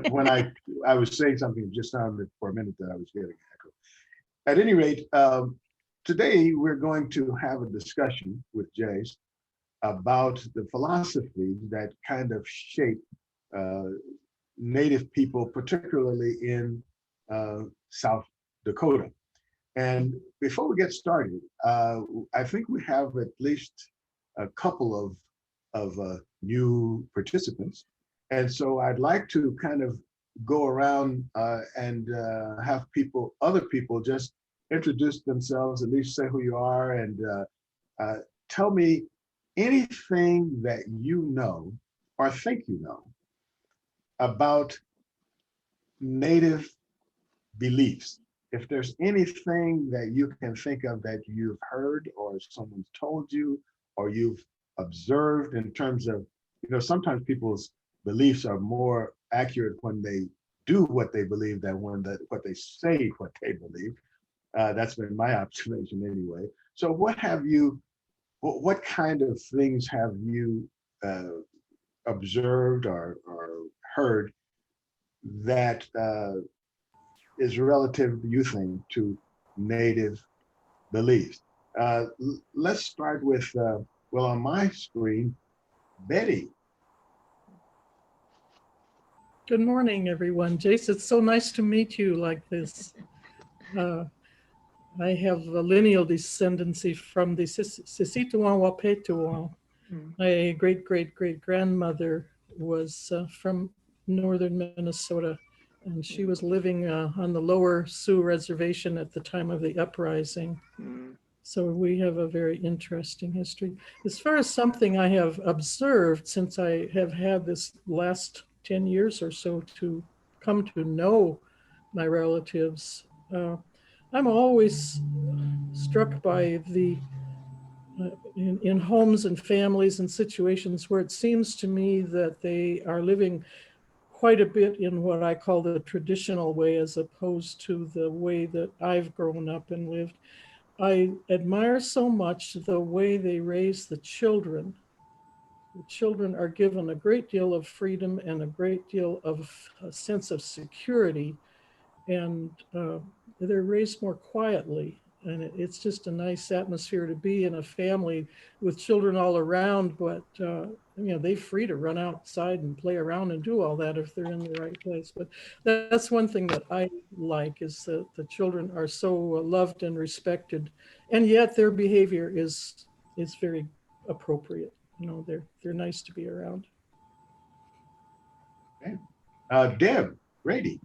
when I was saying something, it just sounded for a minute that I was getting an echo. At any rate, today we're going to have a discussion with Jace about the philosophy that kind of shape Native people, particularly in South Dakota. And before we get started, I think we have at least a couple of new participants. And so I'd like to kind of go around and have other people just introduce themselves, at least say who you are, and tell me anything that you know or think you know about Native beliefs. If there's anything that you can think of that you've heard or someone's told you or you've observed in terms of, sometimes people's beliefs are more accurate when they do what they believe than what they say what they believe. That's been my observation anyway. So what kind of things have you observed or heard that is relative, you think, to Native beliefs? Let's start with, well, on my screen, Betty. Good morning, everyone. Jace, it's so nice to meet you like this. I have a lineal descendancy from the Sisituan Wapetuan. My great-great-great-grandmother was from northern Minnesota, and she was living on the Lower Sioux Reservation at the time of the uprising. So we have a very interesting history. As far as something I have observed since I have had this last 10 years or so to come to know my relatives, I'm always struck by the, in homes and families and situations where it seems to me that they are living quite a bit in what I call the traditional way, as opposed to the way that I've grown up and lived. I admire so much the way they raise the children. The children are given a great deal of freedom and a great deal of a sense of security, and they're raised more quietly. And it's just a nice atmosphere to be in a family with children all around, but they're free to run outside and play around and do all that if they're in the right place. But that's one thing that I like, is that the children are so loved and respected, and yet their behavior is very appropriate. They're nice to be around. Okay. Deb Grady.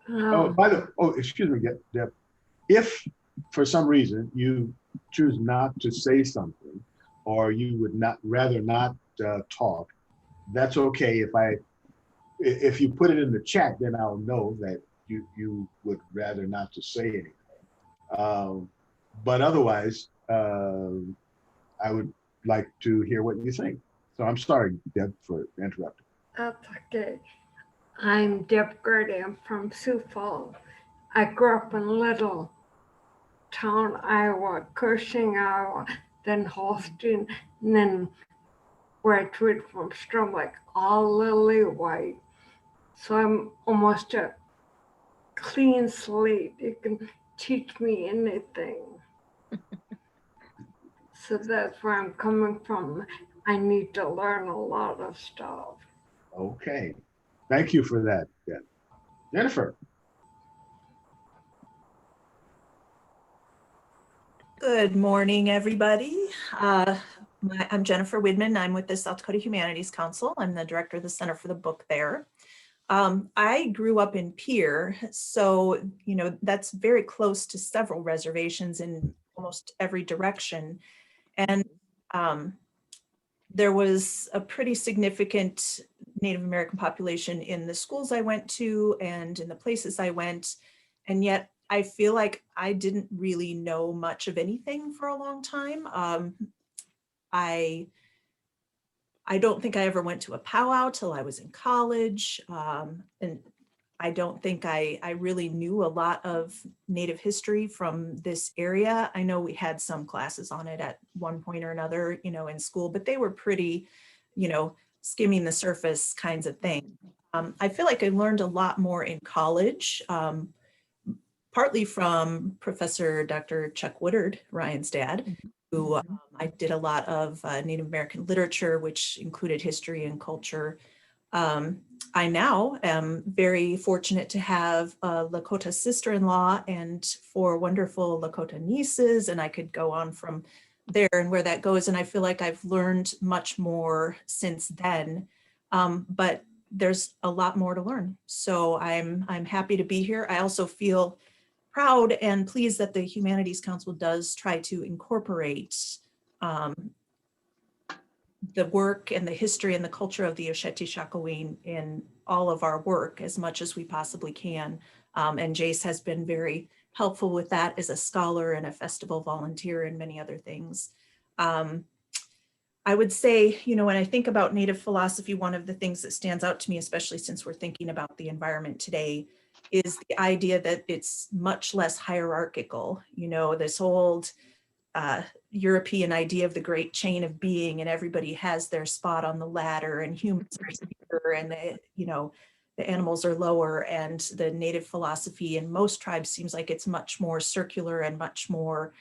Excuse me, Deb. If for some reason you choose not to say something, or you would rather not talk, that's okay. If you put it in the chat, then I'll know that you would rather not to say anything. But otherwise, I would like to hear what you think. So I'm sorry, Deb, for interrupting. That's okay. I'm Deb Grady. I'm from Sioux Falls. I grew up in Little Town, Iowa, Cushing, Iowa, then Holstein, and then graduated from Strom Lake, all lily white. So I'm almost a clean slate. You can teach me anything. So that's where I'm coming from. I need to learn a lot of stuff. Okay. Thank you for that, Deb. Jennifer. Good morning, everybody. I'm Jennifer Widman. I'm with the South Dakota Humanities Council. I'm the director of the Center for the Book there. I grew up in Pierre, so that's very close to several reservations in almost every direction. And there was a pretty significant Native American population in the schools I went to and in the places I went. And yet I feel like I didn't really know much of anything for a long time. I don't think I ever went to a powwow till I was in college. And I don't think I really knew a lot of Native history from this area. I know we had some classes on it at one point or another, in school, but they were pretty, skimming the surface kinds of things. I feel like I learned a lot more in college, partly from Professor Dr. Chuck Woodard, Ryan's dad, who I did a lot of Native American literature, which included history and culture. I now am very fortunate to have a Lakota sister-in-law and 4 wonderful Lakota nieces, and I could go on from there and where that goes. And I feel like I've learned much more since then, but there's a lot more to learn. So I'm happy to be here. I also feel proud and pleased that the Humanities Council does try to incorporate the work and the history and the culture of the Osheti-Shakoween in all of our work as much as we possibly can. And Jace has been very helpful with that as a scholar and a festival volunteer and many other things. I would say, you know, when I think about Native philosophy, one of the things that stands out to me, especially since we're thinking about the environment today, is the idea that it's much less hierarchical. You know, this old European idea of the great chain of being, and everybody has their spot on the ladder, and humans are here, and the animals are lower. And the Native philosophy in most tribes seems like it's much more circular and much more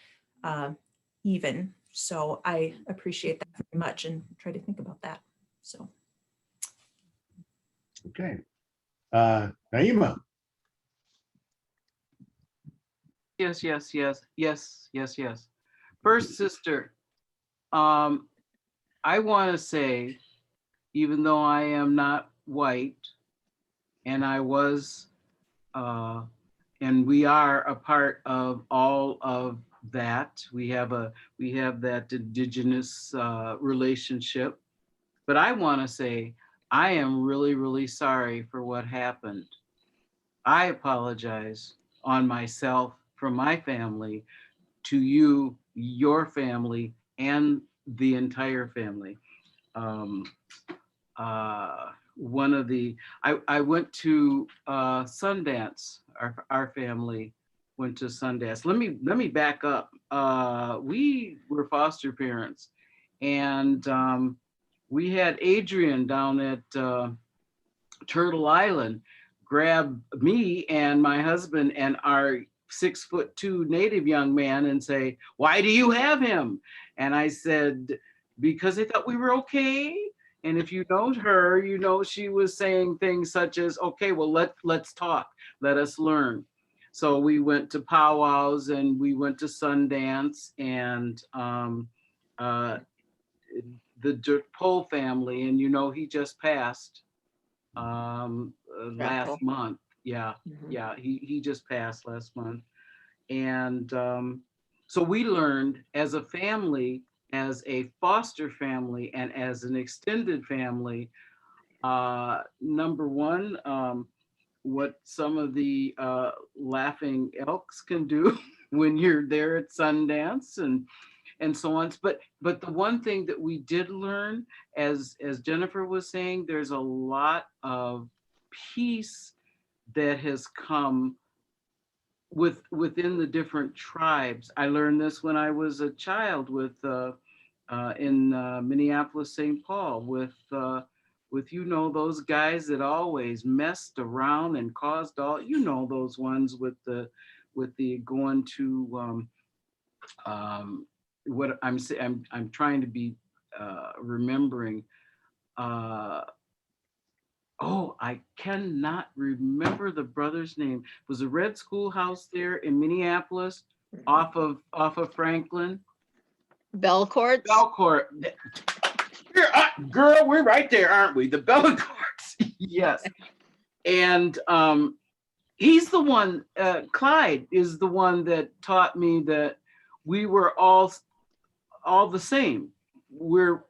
even. So I appreciate that very much and try to think about that. So. Okay. Naima. Yes. First, sister, I want to say, even though I am not white, and I was, and we are a part of all of that. We have that indigenous relationship. But I want to say, I am really, really sorry for what happened. I apologize on myself, from my family, to you, your family, and the entire family. I went to Sundance. Our family went to Sundance. Let me back up. We were foster parents, and we had Adrian down at Turtle Island grab me and my husband and our 6'2" Native young man and say, "Why do you have him?" And I said, "Because they thought we were okay." And if you know her, you know she was saying things such as, "Okay, well, let's talk, let us learn." So we went to powwows and we went to Sundance, and the Poe family, and you know he just passed last month. Yeah, he just passed last month. And so we learned as a family, as a foster family, and as an extended family, number one, what some of the laughing elks can do when you're there at Sundance and so on. But the one thing that we did learn, as Jennifer was saying, there's a lot of peace that has come within the different tribes. I learned this when I was a child in Minneapolis, St. Paul, with those guys that always messed around and caused all, those ones with the going to what I'm trying to be remembering. I cannot remember the brother's name. It was a red schoolhouse there in Minneapolis, off of Franklin. Belcourts? Belcourt. Girl, we're right there, aren't we? The Belcourts. Yes. And he's the one, Clyde is the one that taught me that we were all the same. We're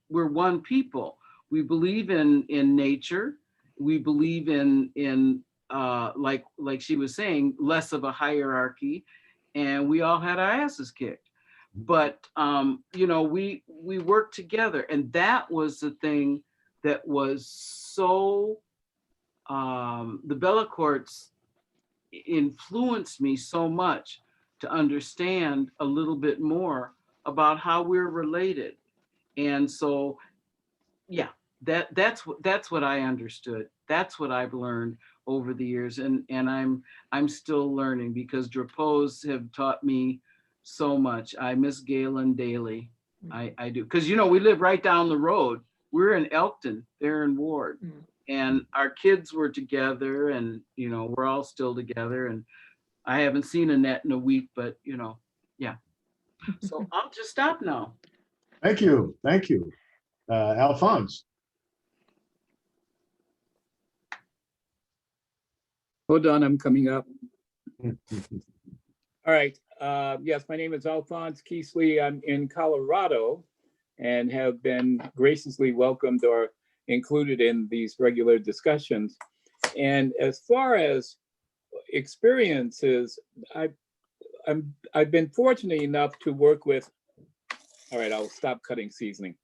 one people. We believe in nature. We believe in like she was saying, less of a hierarchy, and we all had our asses kicked. But we worked together, and that was the thing that was so. The Belcourts influenced me so much to understand a little bit more about how we're related, and so. Yeah, that's what I understood. That's what I've learned over the years, and I'm still learning, because Drapos have taught me so much. I miss Galen daily. I do, because we live right down the road. We're in Elkton, they're in Ward, and our kids were together, and we're all still together. And I haven't seen Annette in a week, but yeah. So I'll just stop now. Thank you. Thank you. Alphonse. Hold on, I'm coming up. All right. Yes, my name is Alphonse Keesley. I'm in Colorado and have been graciously welcomed or included in these regular discussions. And as far as experiences, I've been fortunate enough to work with. All right, I'll stop cutting seasoning.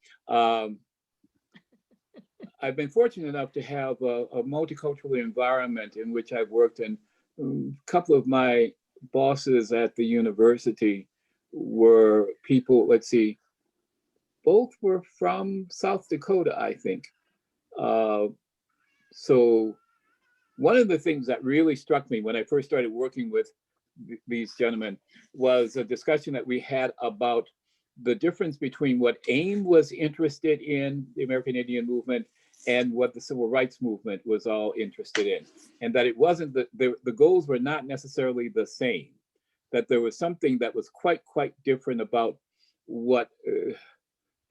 I've been fortunate enough to have a multicultural environment in which I've worked, and a couple of my bosses at the university were people, let's see, both were from South Dakota, I think. So one of the things that really struck me when I first started working with these gentlemen was a discussion that we had about the difference between what AIM was interested in, the American Indian movement, and what the civil rights movement was all interested in. And that it wasn't, the goals were not necessarily the same, that there was something that was quite different about what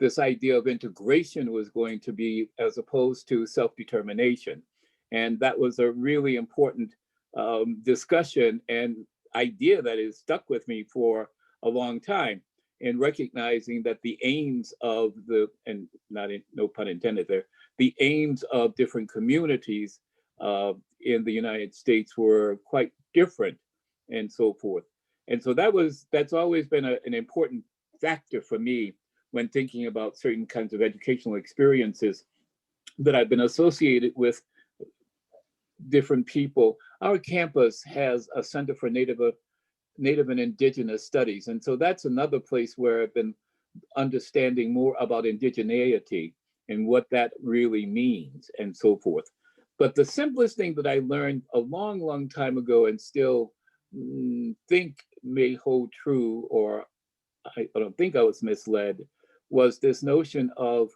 this idea of integration was going to be, as opposed to self-determination. And that was a really important discussion and idea that has stuck with me for a long time, in recognizing that the aims of the, and no pun intended there, the aims of different communities in the United States were quite different, and so forth. And so that's always been an important factor for me when thinking about certain kinds of educational experiences that I've been associated with different people. Our campus has a Center for Native and Indigenous Studies. And so that's another place where I've been understanding more about indigeneity and what that really means, and so forth. But the simplest thing that I learned a long time ago, and still think may hold true, or I don't think I was misled, was this notion of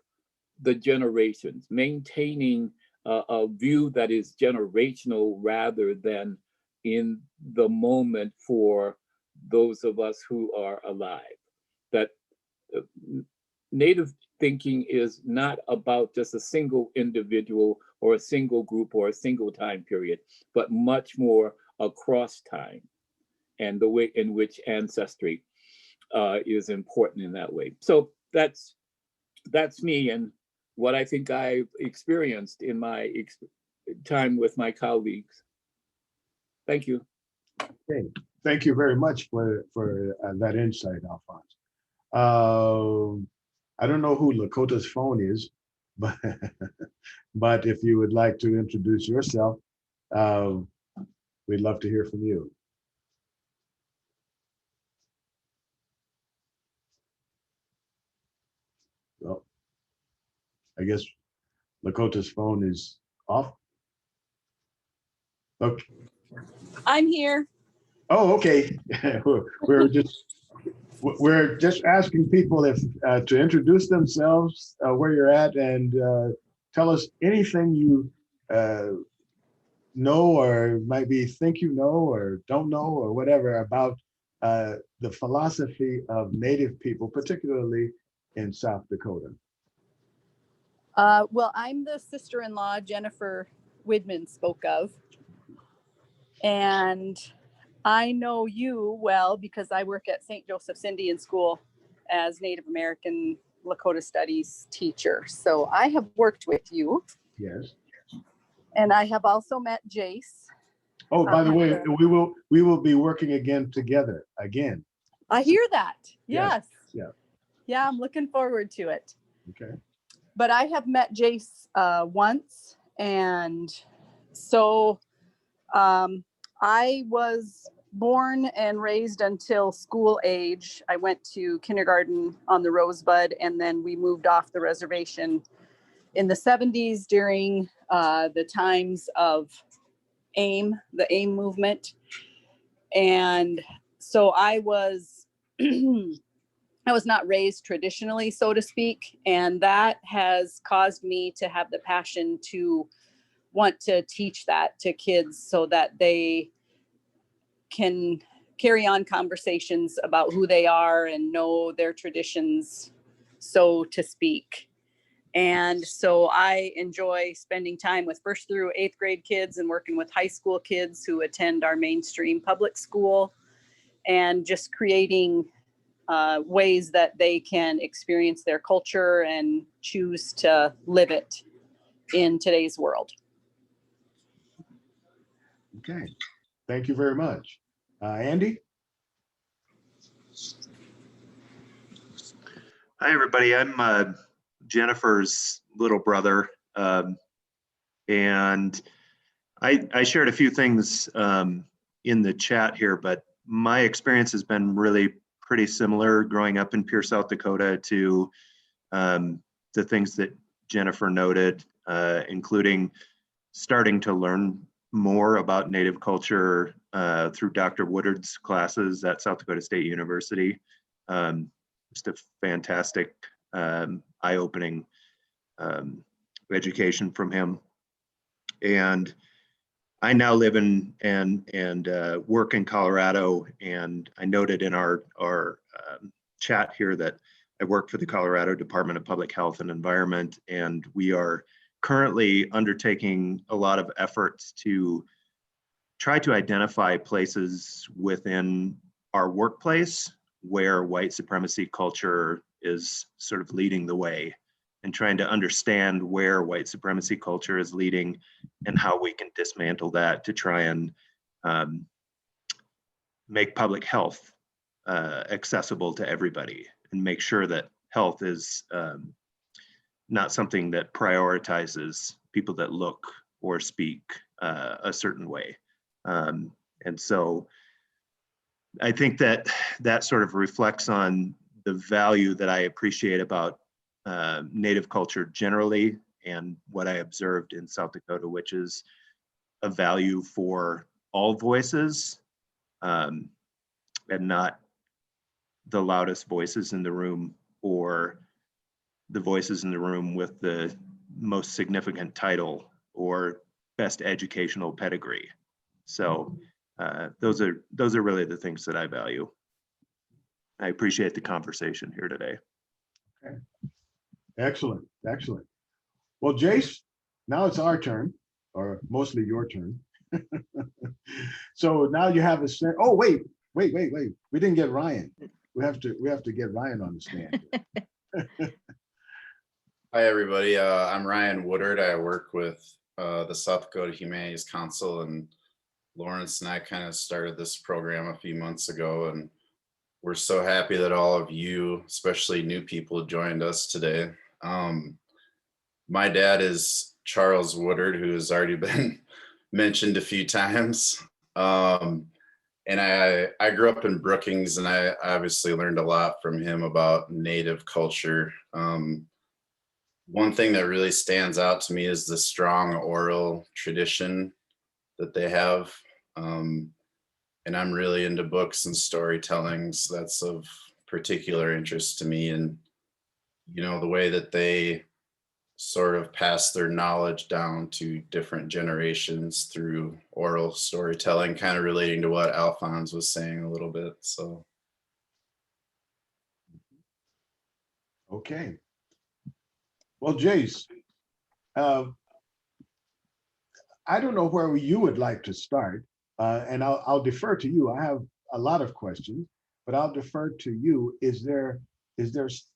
the generations, maintaining a view that is generational rather than in the moment for those of us who are alive. That Native thinking is not about just a single individual or a single group or a single time period, but much more across time, and the way in which ancestry is important in that way. So that's me and what I think I've experienced in my time with my colleagues. Thank you. Okay. Thank you very much for that insight, Alphonse. I don't know who Lakota's phone is, but but if you would like to introduce yourself, we'd love to hear from you. Well, I guess Lakota's phone is off. Okay. I'm here. Oh, okay. We're just asking people if to introduce themselves, where you're at, and tell us anything you know, or maybe think you know or don't know, or whatever, about the philosophy of Native people, particularly in South Dakota. Well, I'm the sister-in-law Jennifer Widman spoke of. And I know you well because I work at St. Joseph's Indian School as Native American Lakota Studies teacher. So I have worked with you. Yes. And I have also met Jace. Oh, by the way, we will be working again together again. I hear that. Yes. Yeah. Yeah, I'm looking forward to it. Okay. But I have met Jace once, and so I was born and raised until school age. I went to kindergarten on the Rosebud, and then we moved off the reservation in the 70s during the times of the AIM movement. And so I was not raised traditionally, so to speak. And that has caused me to have the passion to want to teach that to kids so that they can carry on conversations about who they are and know their traditions, so to speak. And so I enjoy spending time with 1st through 8th grade kids and working with high school kids who attend our mainstream public school, and just creating ways that they can experience their culture and choose to live it in today's world. Okay, thank you very much. Andy? Hi, everybody. I'm Jennifer's little brother. And I shared a few things in the chat here, but my experience has been really pretty similar growing up in Pierce, South Dakota to the things that Jennifer noted, including starting to learn more about Native culture through Dr. Woodard's classes at South Dakota State University. Just a fantastic, eye-opening education from him. And I now live in and work in Colorado, and I noted in our chat here that I work for the Colorado Department of Public Health and Environment, and we are currently undertaking a lot of efforts to try to identify places within our workplace where white supremacy culture is sort of leading the way, and trying to understand where white supremacy culture is leading and how we can dismantle that to try and make public health accessible to everybody, and make sure that health is not something that prioritizes people that look or speak a certain way. And so I think that sort of reflects on the value that I appreciate about Native culture generally, and what I observed in South Dakota, which is a value for all voices, and not the loudest voices in the room, or the voices in the room with the most significant title or best educational pedigree. So those are really the things that I value. I appreciate the conversation here today. Okay. Excellent, excellent. Well, Jace, now it's our turn, or mostly your turn. So now you have a stand. Oh, wait. We didn't get Ryan. We have to get Ryan on the stand. Hi, everybody. I'm Ryan Woodard. I work with the South Dakota Humanities Council, and Lawrence and I kind of started this program a few months ago, and we're so happy that all of you, especially new people, joined us today. My dad is Charles Woodard, who has already been mentioned a few times. And I grew up in Brookings, and I obviously learned a lot from him about Native culture. One thing that really stands out to me is the strong oral tradition that they have. And I'm really into books and storytelling, so that's of particular interest to me. And, you know, the way that they sort of pass their knowledge down to different generations through oral storytelling, kind of relating to what Alphonse was saying a little bit. So. Okay. Well, Jace, I don't know where you would like to start, and I'll defer to you. I have a lot of questions, but I'll defer to you. Is there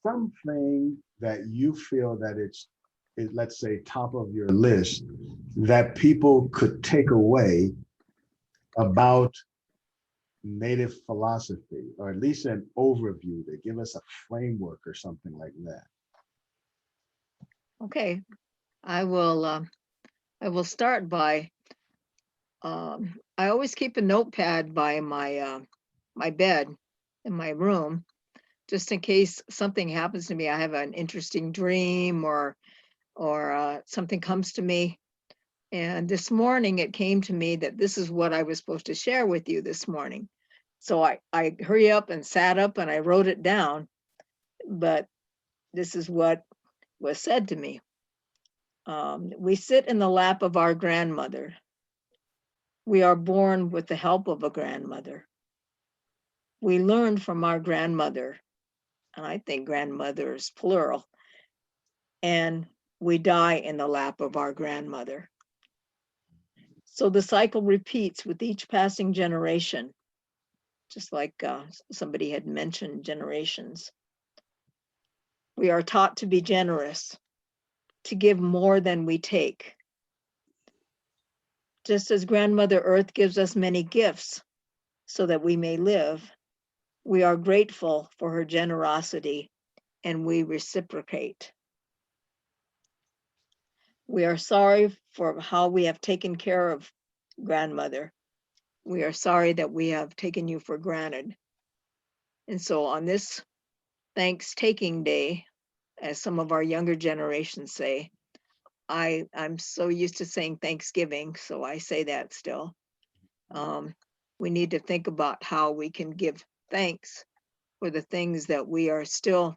something that you feel that it's let's say top of your list that people could take away about Native philosophy, or at least an overview, to give us a framework or something like that? Okay, I will start by, I always keep a notepad by my my bed in my room, just in case something happens to me. I have an interesting dream, or or something comes to me. And this morning it came to me that this is what I was supposed to share with you this morning. So I hurry up and sat up and I wrote it down, but this is what was said to me. We sit in the lap of our grandmother. We are born with the help of a grandmother. We learn from our grandmother, and I think grandmother is plural, and we die in the lap of our grandmother. So the cycle repeats with each passing generation, just like somebody had mentioned generations. We are taught to be generous, to give more than we take. Just as Grandmother Earth gives us many gifts so that we may live, we are grateful for her generosity and we reciprocate. We are sorry for how we have taken care of Grandmother. We are sorry that we have taken you for granted. And so on this Thanks-taking Day, as some of our younger generations say, I'm so used to saying Thanksgiving, so I say that still. We need to think about how we can give thanks for the things that we are still,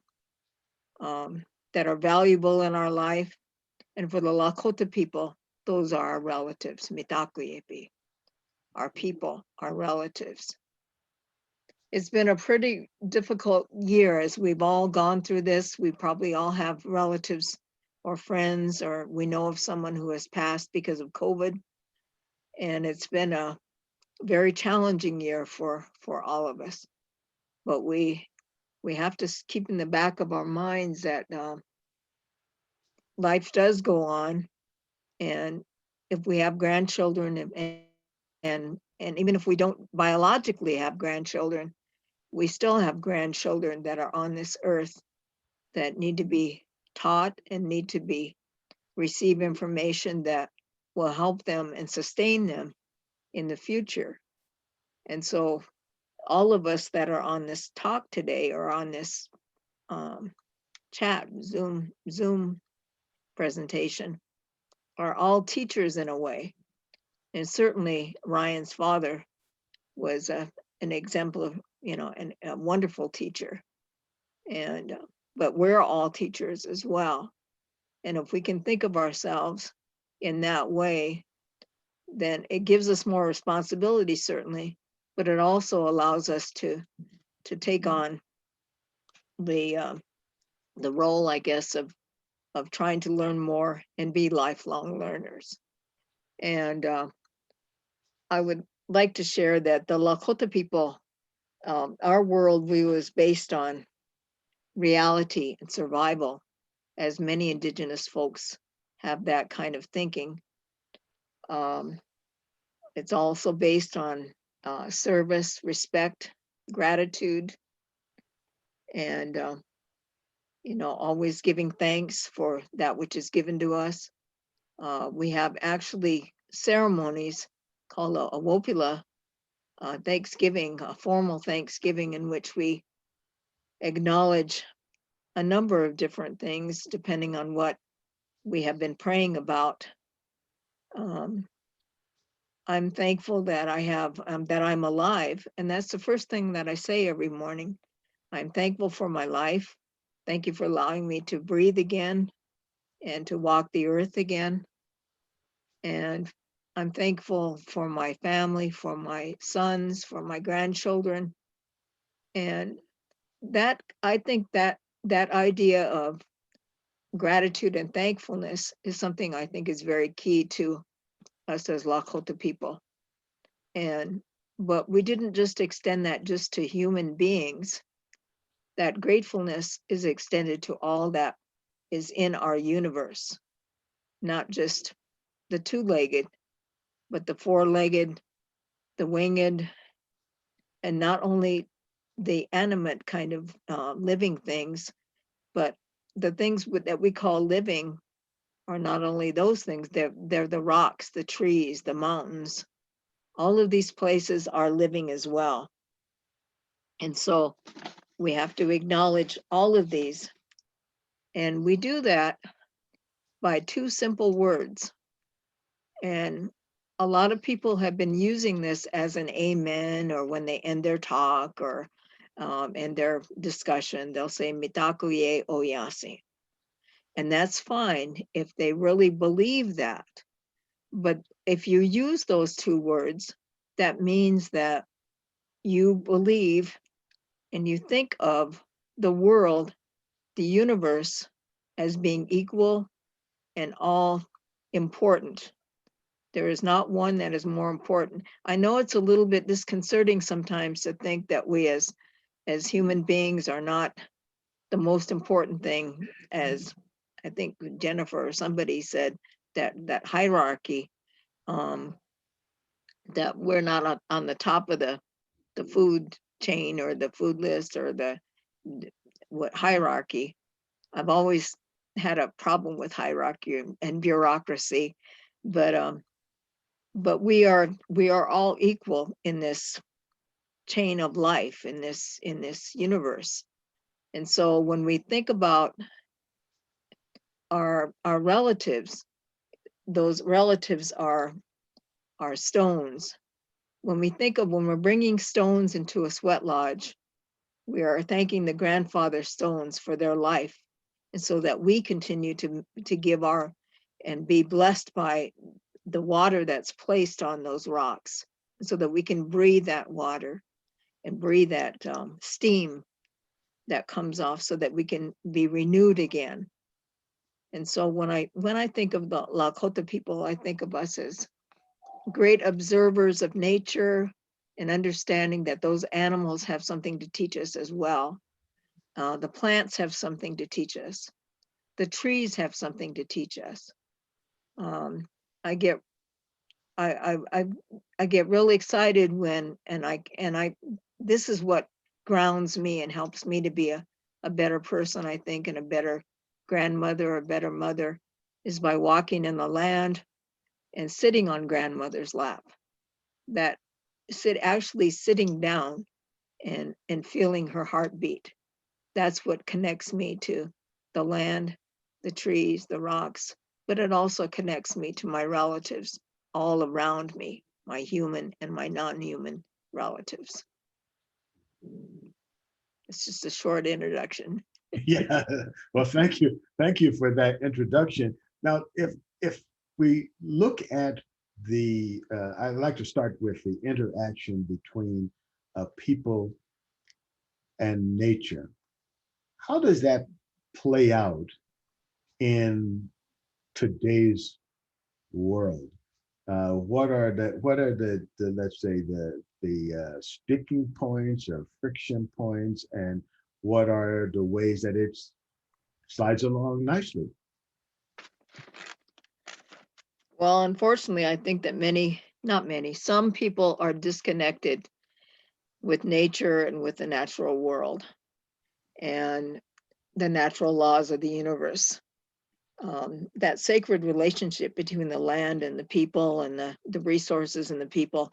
that are valuable in our life. And for the Lakota people, those are our relatives, Mitakuyepi, our people, our relatives. It's been a pretty difficult year as we've all gone through this. We probably all have relatives or friends, or we know of someone who has passed because of COVID. And it's been a very challenging year for all of us. But we have to keep in the back of our minds that life does go on. And if we have grandchildren and even if we don't biologically have grandchildren, we still have grandchildren that are on this earth that need to be taught and need to receive information that will help them and sustain them in the future. And so all of us that are on this talk today or on this chat, Zoom presentation, are all teachers in a way. And certainly Ryan's father was an example of, a wonderful teacher. And but we're all teachers as well. And if we can think of ourselves in that way, then it gives us more responsibility, certainly, but it also allows us to take on the role, I guess, of trying to learn more and be lifelong learners. And I would like to share that the Lakota people, our worldview is based on reality and survival, as many indigenous folks have that kind of thinking. It's also based on service, respect, gratitude, and always giving thanks for that which is given to us. We have actually ceremonies called a Wopila Thanksgiving, a formal Thanksgiving in which we acknowledge a number of different things depending on what we have been praying about. I'm thankful that I have, that I'm alive. And that's the first thing that I say every morning. I'm thankful for my life. Thank you for allowing me to breathe again and to walk the earth again. And I'm thankful for my family, for my sons, for my grandchildren. And that, I think that idea of gratitude and thankfulness is something I think is very key to us as Lakota people. But we didn't just extend that just to human beings. That gratefulness is extended to all that is in our universe, not just the two-legged, but the four-legged, the winged, and not only the animate kind of living things, but the things that we call living are not only those things, they're the rocks, the trees, the mountains. All of these places are living as well. And so we have to acknowledge all of these. And we do that by two simple words. And a lot of people have been using this as an amen, or when they end their talk or end their discussion, they'll say mitakuye oyasi. And that's fine if they really believe that. But if you use those two words, that means that you believe and you think of the world, the universe, as being equal and all important. There is not one that is more important. I know it's a little bit disconcerting sometimes to think that we as human beings are not the most important thing, as I think Jennifer or somebody said, that hierarchy, that we're not on the top of the food chain or the food list or what hierarchy. I've always had a problem with hierarchy and bureaucracy, but we are all equal in this chain of life, in this universe. And so when we think about our relatives, those relatives are stones. When we're bringing stones into a sweat lodge, we are thanking the grandfather stones for their life, and so that we continue to give and be blessed by the water that's placed on those rocks, so that we can breathe that water and breathe that steam that comes off, so that we can be renewed again. And so when I think of the Lakota people, I think of us as great observers of nature and understanding that those animals have something to teach us as well. The plants have something to teach us. The trees have something to teach us. I get really excited when, this is what grounds me and helps me to be a better person, I think, and a better grandmother or a better mother, is by walking in the land and sitting on grandmother's lap. That actually sitting down and feeling her heartbeat. That's what connects me to the land, the trees, the rocks, but it also connects me to my relatives all around me, my human and my non-human relatives. It's just a short introduction. Yeah, well, thank you for that introduction. Now, if we look at I'd like to start with the interaction between people and nature. How does that play out in today's world? What are the let's say the sticking points or friction points, and what are the ways that it slides along nicely? Well, unfortunately, I think that some people are disconnected with nature and with the natural world and the natural laws of the universe. That sacred relationship between the land and the people and the resources and the people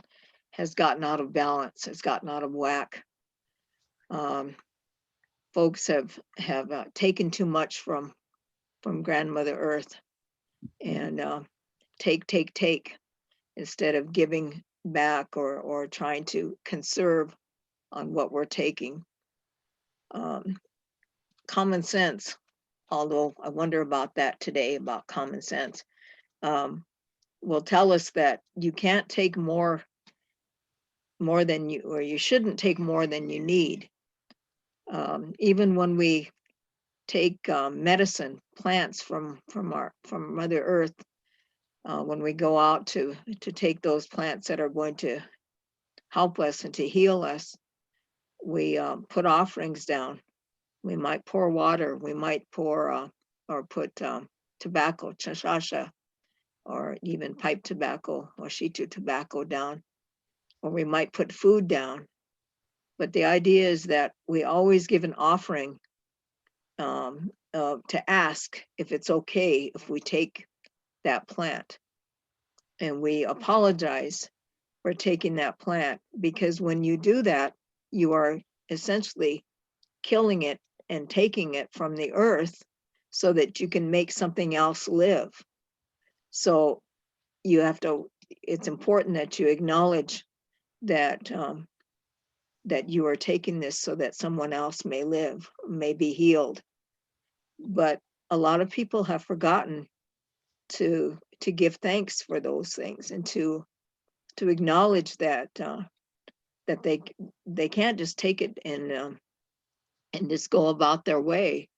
has gotten out of balance, has gotten out of whack. Folks have taken too much from grandmother earth, and take instead of giving back or trying to conserve on what we're taking. Common sense, although I wonder about that today, about common sense, will tell us that you can't take more than you, or you shouldn't take more than you need. Even when we take medicine, plants from Mother Earth, when we go out to take those plants that are going to help us and to heal us, we put offerings down. We might pour water, we might pour or put tobacco, chashasha, or even pipe tobacco or shitu tobacco down, or we might put food down. But the idea is that we always give an offering to ask if it's okay if we take that plant. And we apologize for taking that plant, because when you do that, you are essentially killing it and taking it from the earth so that you can make something else live. So you have to, it's important that you acknowledge that that you are taking this so that someone else may live, may be healed. But a lot of people have forgotten to give thanks for those things, and to acknowledge that that they can't just take it and just go about their way.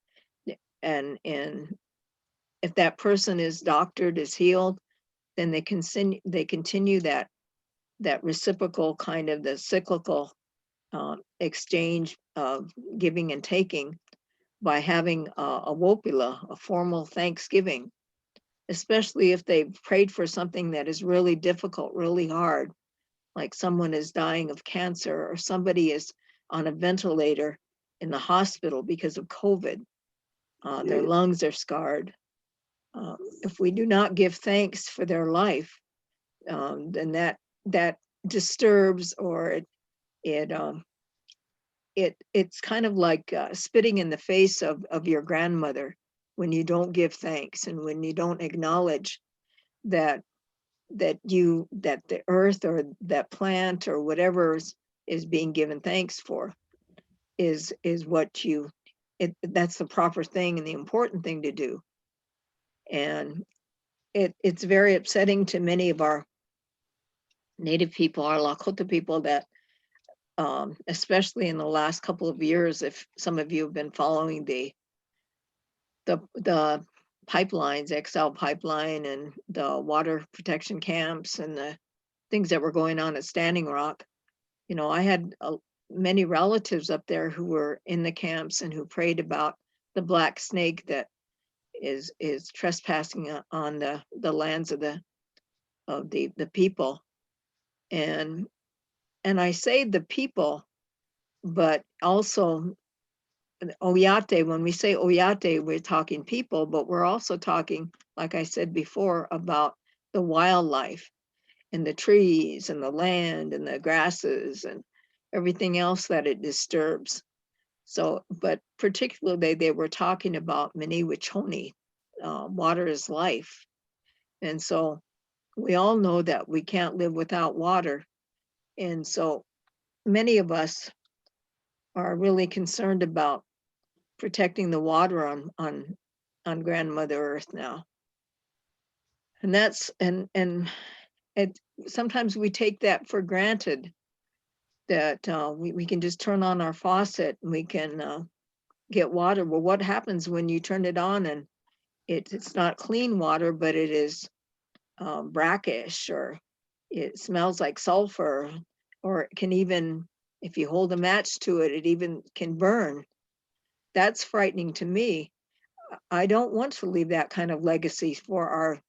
And if that person is doctored, is healed, then they continue that reciprocal kind of the cyclical exchange of giving and taking by having a wopila, a formal Thanksgiving, especially if they've prayed for something that is really difficult, really hard, like someone is dying of cancer or somebody is on a ventilator in the hospital because of COVID. Their lungs are scarred. If we do not give thanks for their life, then that disturbs, or it's kind of like spitting in the face of your grandmother when you don't give thanks, and when you don't acknowledge that the earth or that plant or whatever is being given thanks for is what that's the proper thing and the important thing to do. And it's very upsetting to many of our Native people, our Lakota people, that especially in the last couple of years, if some of you have been following the pipelines, XL pipeline, and the water protection camps, and the things that were going on at Standing Rock. You know, I had many relatives up there who were in the camps and who prayed about the black snake that is trespassing on the lands of the people. And I say the people, but also Oyate. When we say Oyate, we're talking people, but we're also talking, like I said before, about the wildlife and the trees and the land and the grasses and everything else that it disturbs. So, but particularly they were talking about Miniwichoni, water is life. And so we all know that we can't live without water. And so many of us are really concerned about protecting the water on Grandmother Earth now. And that's, and sometimes we take that for granted, that we can just turn on our faucet and we can get water. Well, what happens when you turn it on and it's not clean water, but it is brackish, or it smells like sulfur, or it can even, if you hold a match to it, it even can burn. That's frightening to me. I don't want to leave that kind of legacy for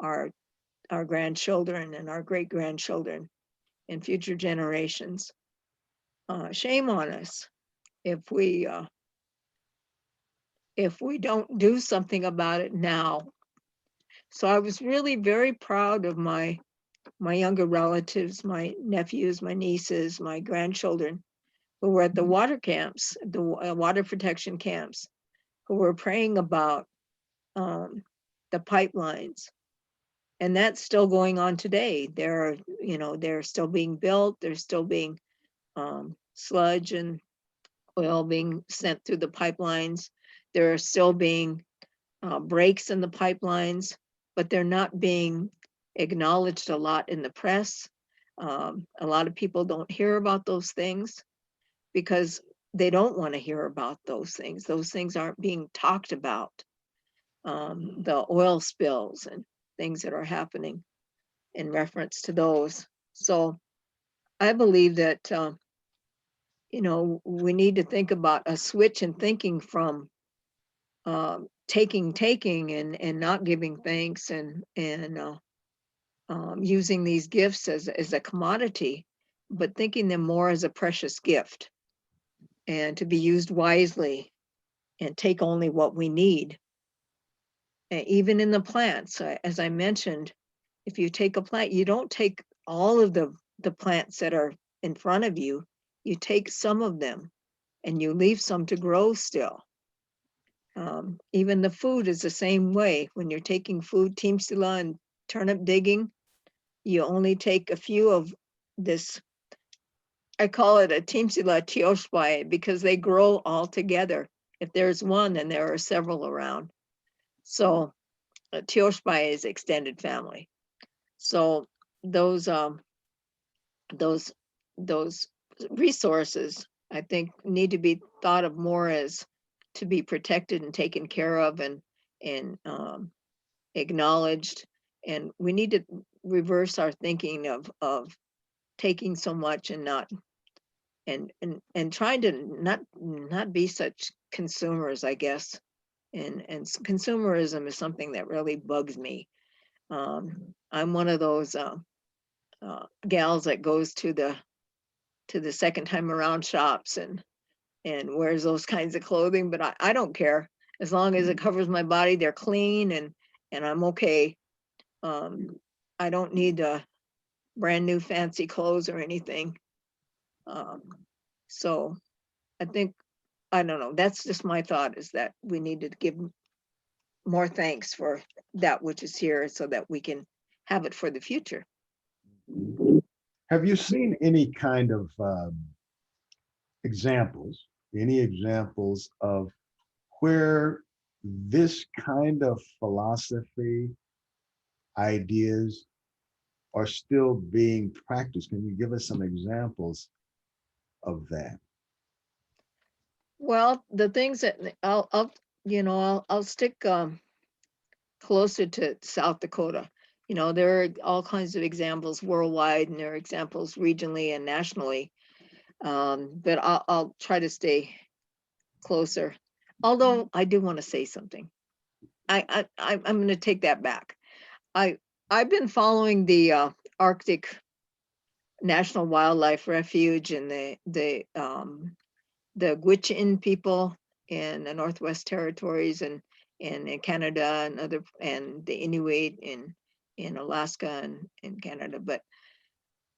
our grandchildren and our great-grandchildren and future generations. Shame on us if we don't do something about it now. So I was really very proud of my younger relatives, my nephews, my nieces, my grandchildren, who were at the water camps, the water protection camps, who were praying about the pipelines. And that's still going on today. They're still being built. There's still being sludge and oil being sent through the pipelines. There are still being breaks in the pipelines, but they're not being acknowledged a lot in the press. A lot of people don't hear about those things because they don't want to hear about those things. Those things aren't being talked about. The oil spills and things that are happening in reference to those. So I believe that, we need to think about a switch in thinking from taking and not giving thanks and using these gifts as a commodity, but thinking them more as a precious gift and to be used wisely and take only what we need. Even in the plants, as I mentioned, if you take a plant, you don't take all of the plants that are in front of you. You take some of them and you leave some to grow still. Even the food is the same way. When you're taking food, timsila and turnip digging, you only take a few of this. I call it a timsila tioshbai because they grow all together. If there's one, then there are several around. So tioshbai is extended family. So those resources, I think, need to be thought of more as to be protected and taken care of and acknowledged. And we need to reverse our thinking of taking so much and not and trying to not be such consumers, I guess. And consumerism is something that really bugs me. I'm one of those gals that goes to the second time around shops and wears those kinds of clothing, but I don't care as long as it covers my body. They're clean and I'm okay. I don't need brand new fancy clothes or anything. So I think, I don't know, that's just my thought, is that we need to give more thanks for that which is here so that we can have it for the future. Have you seen any kind of any examples of where this kind of philosophy, ideas are still being practiced? Can you give us some examples of that? Well, the things that I'll stick closer to South Dakota. There are all kinds of examples worldwide, and there are examples regionally and nationally. But I'll try to stay closer. Although I do want to say something. I'm going to take that back. I've been following the Arctic National Wildlife Refuge and the Gwich'in people in the Northwest Territories and in Canada and the Inuit in Alaska and in Canada. But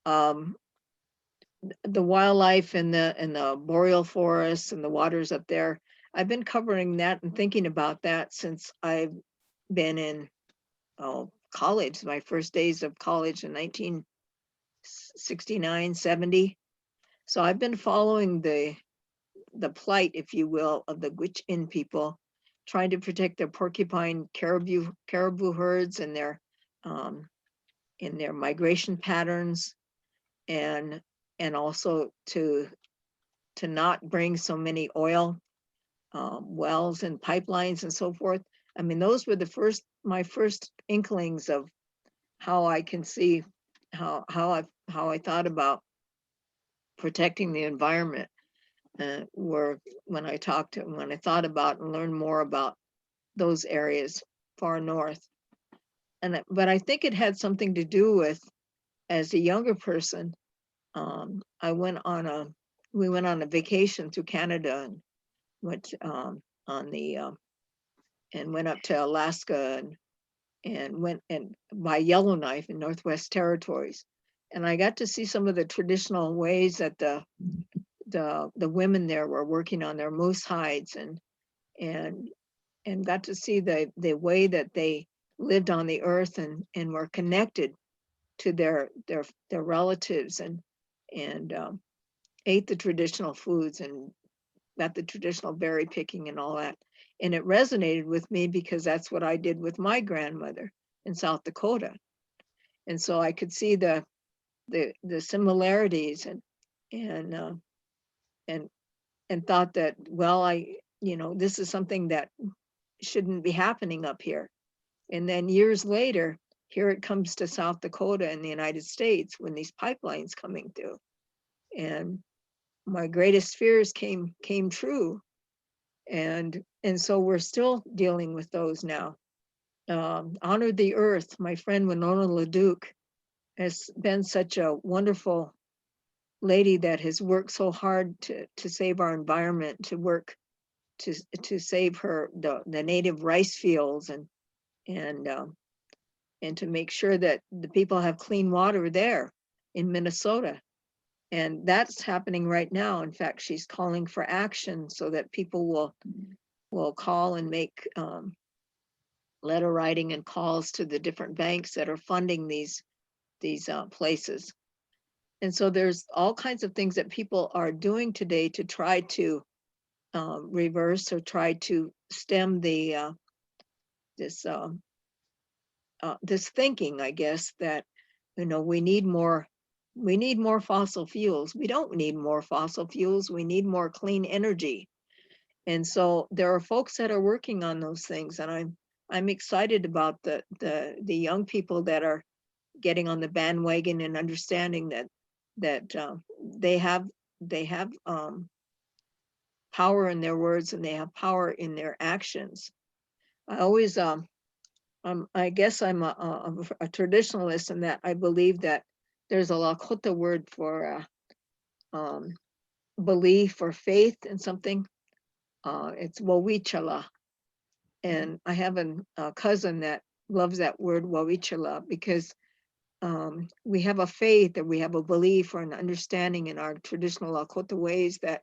the wildlife and the boreal forests and the waters up there, I've been covering that and thinking about that since I've been in college, my first days of college in 1969, 70. So I've been following the plight, if you will, of the Gwich'in people, trying to protect their porcupine caribou herds and their migration patterns, and also to not bring so many oil wells and pipelines and so forth. I mean, those were my first inklings of how I can see how I thought about protecting the environment. Were when I thought about and learned more about those areas far north. But I think it had something to do with, as a younger person, we went on a vacation through Canada and went went up to Alaska and went by Yellowknife in Northwest Territories. And I got to see some of the traditional ways that the women there were working on their moose hides and got to see the way that they lived on the earth and were connected to their relatives and ate the traditional foods and got the traditional berry picking and all that. And it resonated with me because that's what I did with my grandmother in South Dakota. And so I could see the similarities and thought that, well, this is something that shouldn't be happening up here. And then years later, here it comes to South Dakota in the United States when these pipelines coming through. And my greatest fears came true. And so we're still dealing with those now. Honor the Earth. My friend Winona LaDuke has been such a wonderful lady that has worked so hard to save our environment, to work to save the native rice fields and to make sure that the people have clean water there in Minnesota. And that's happening right now. In fact, she's calling for action so that people will will call and make letter writing and calls to the different banks that are funding these places. And so there's all kinds of things that people are doing today to try to reverse or try to stem the this thinking, I guess, that we need more fossil fuels. We don't need more fossil fuels. We need more clean energy. And so there are folks that are working on those things, and I'm excited about the young people that are getting on the bandwagon and understanding that they have power in their words and they have power in their actions. I always I guess I'm a traditionalist in that I believe that there's a Lakota word for belief or faith in something. It's wawichala. And I have a cousin that loves that word wawichala because we have a faith, that we have a belief or an understanding in our traditional Lakota ways that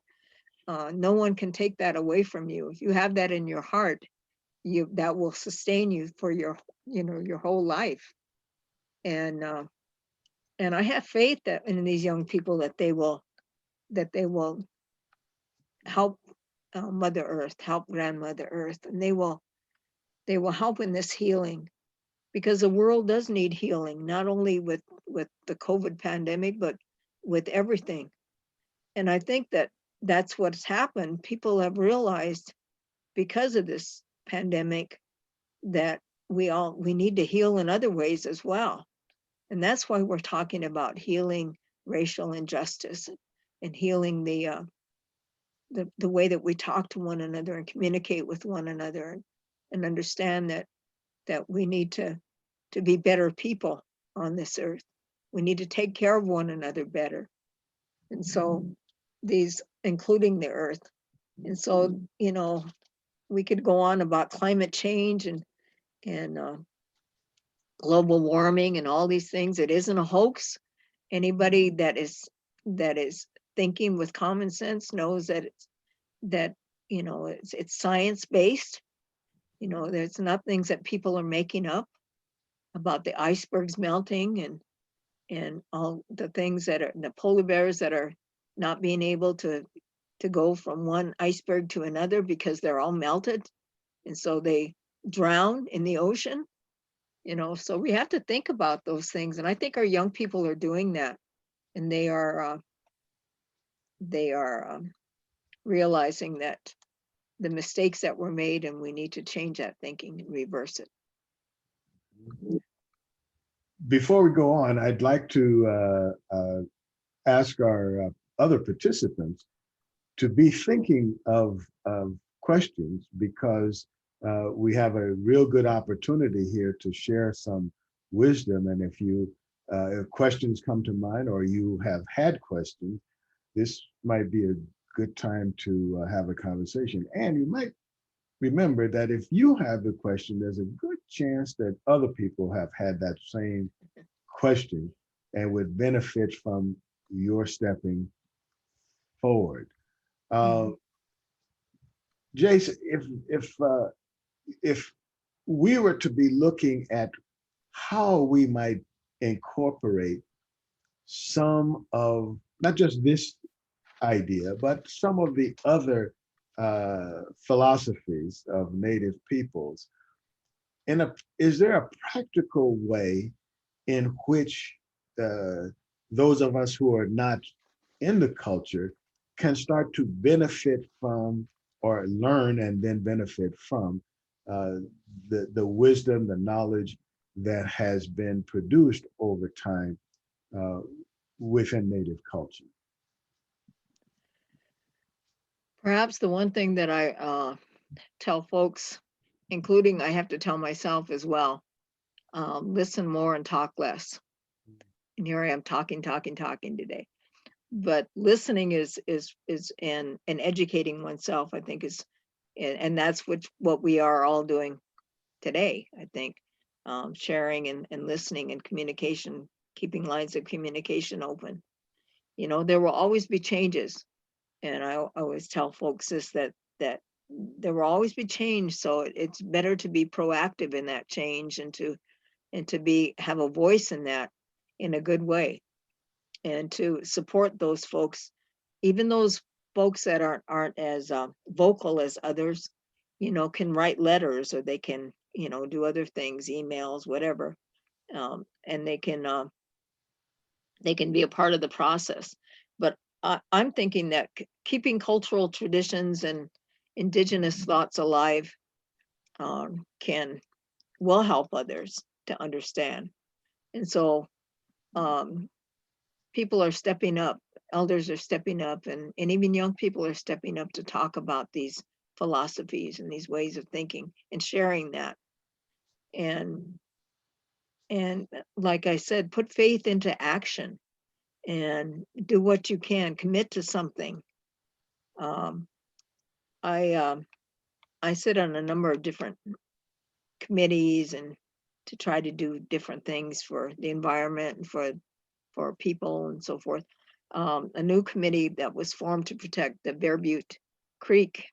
no one can take that away from you. If you have that in your heart, that will sustain you for your whole life. And I have faith that in these young people that they will help Mother Earth, help Grandmother Earth, and they will help in this healing, because the world does need healing, not only with the COVID pandemic, but with everything. And I think that that's what's happened. People have realized because of this pandemic that we need to heal in other ways as well. And that's why we're talking about healing racial injustice and healing the way that we talk to one another and communicate with one another, and understand that we need to be better people on this earth. We need to take care of one another better. And so these, including the earth. And so, we could go on about climate change and global warming and all these things. It isn't a hoax. Anybody that is thinking with common sense knows that it's science-based. There's not things that people are making up about the icebergs melting and all the things that are the polar bears that are not being able to go from one iceberg to another because they're all melted, and so they drown in the ocean. So we have to think about those things, and I think our young people are doing that, and they are realizing that the mistakes that were made, and we need to change that thinking and reverse it. Before we go on, I'd like to ask our other participants to be thinking of questions, because we have a real good opportunity here to share some wisdom. And if questions come to mind, or you have had questions, this might be a good time to have a conversation. And you might remember that if you have the question, there's a good chance that other people have had that same question and would benefit from your stepping forward. Jace, if we were to be looking at how we might incorporate some of, not just this idea, but some of the other philosophies of Native peoples, is there a practical way in which those of us who are not in the culture can start to benefit from, or learn and then benefit from the wisdom, the knowledge that has been produced over time within Native culture? Perhaps the one thing that I tell folks, including I have to tell myself as well, listen more and talk less. And here I am talking today. But listening is and educating oneself, I think, is, and that's what we are all doing today, I think. Sharing and listening and communication, keeping lines of communication open. There will always be changes. And I always tell folks this, that there will always be change. So it's better to be proactive in that change and to have a voice in that in a good way, and to support those folks, even those folks that aren't as vocal as others, can write letters, or they can, do other things, emails, whatever, and they can be a part of the process. But I'm thinking that keeping cultural traditions and indigenous thoughts alive will help others to understand. And so people are stepping up, elders are stepping up, and even young people are stepping up to talk about these philosophies and these ways of thinking and sharing that. And like I said, put faith into action and do what you can, commit to something. I sit on a number of different committees and to try to do different things for the environment and for people and so forth. A new committee that was formed to protect the Bear Butte Creek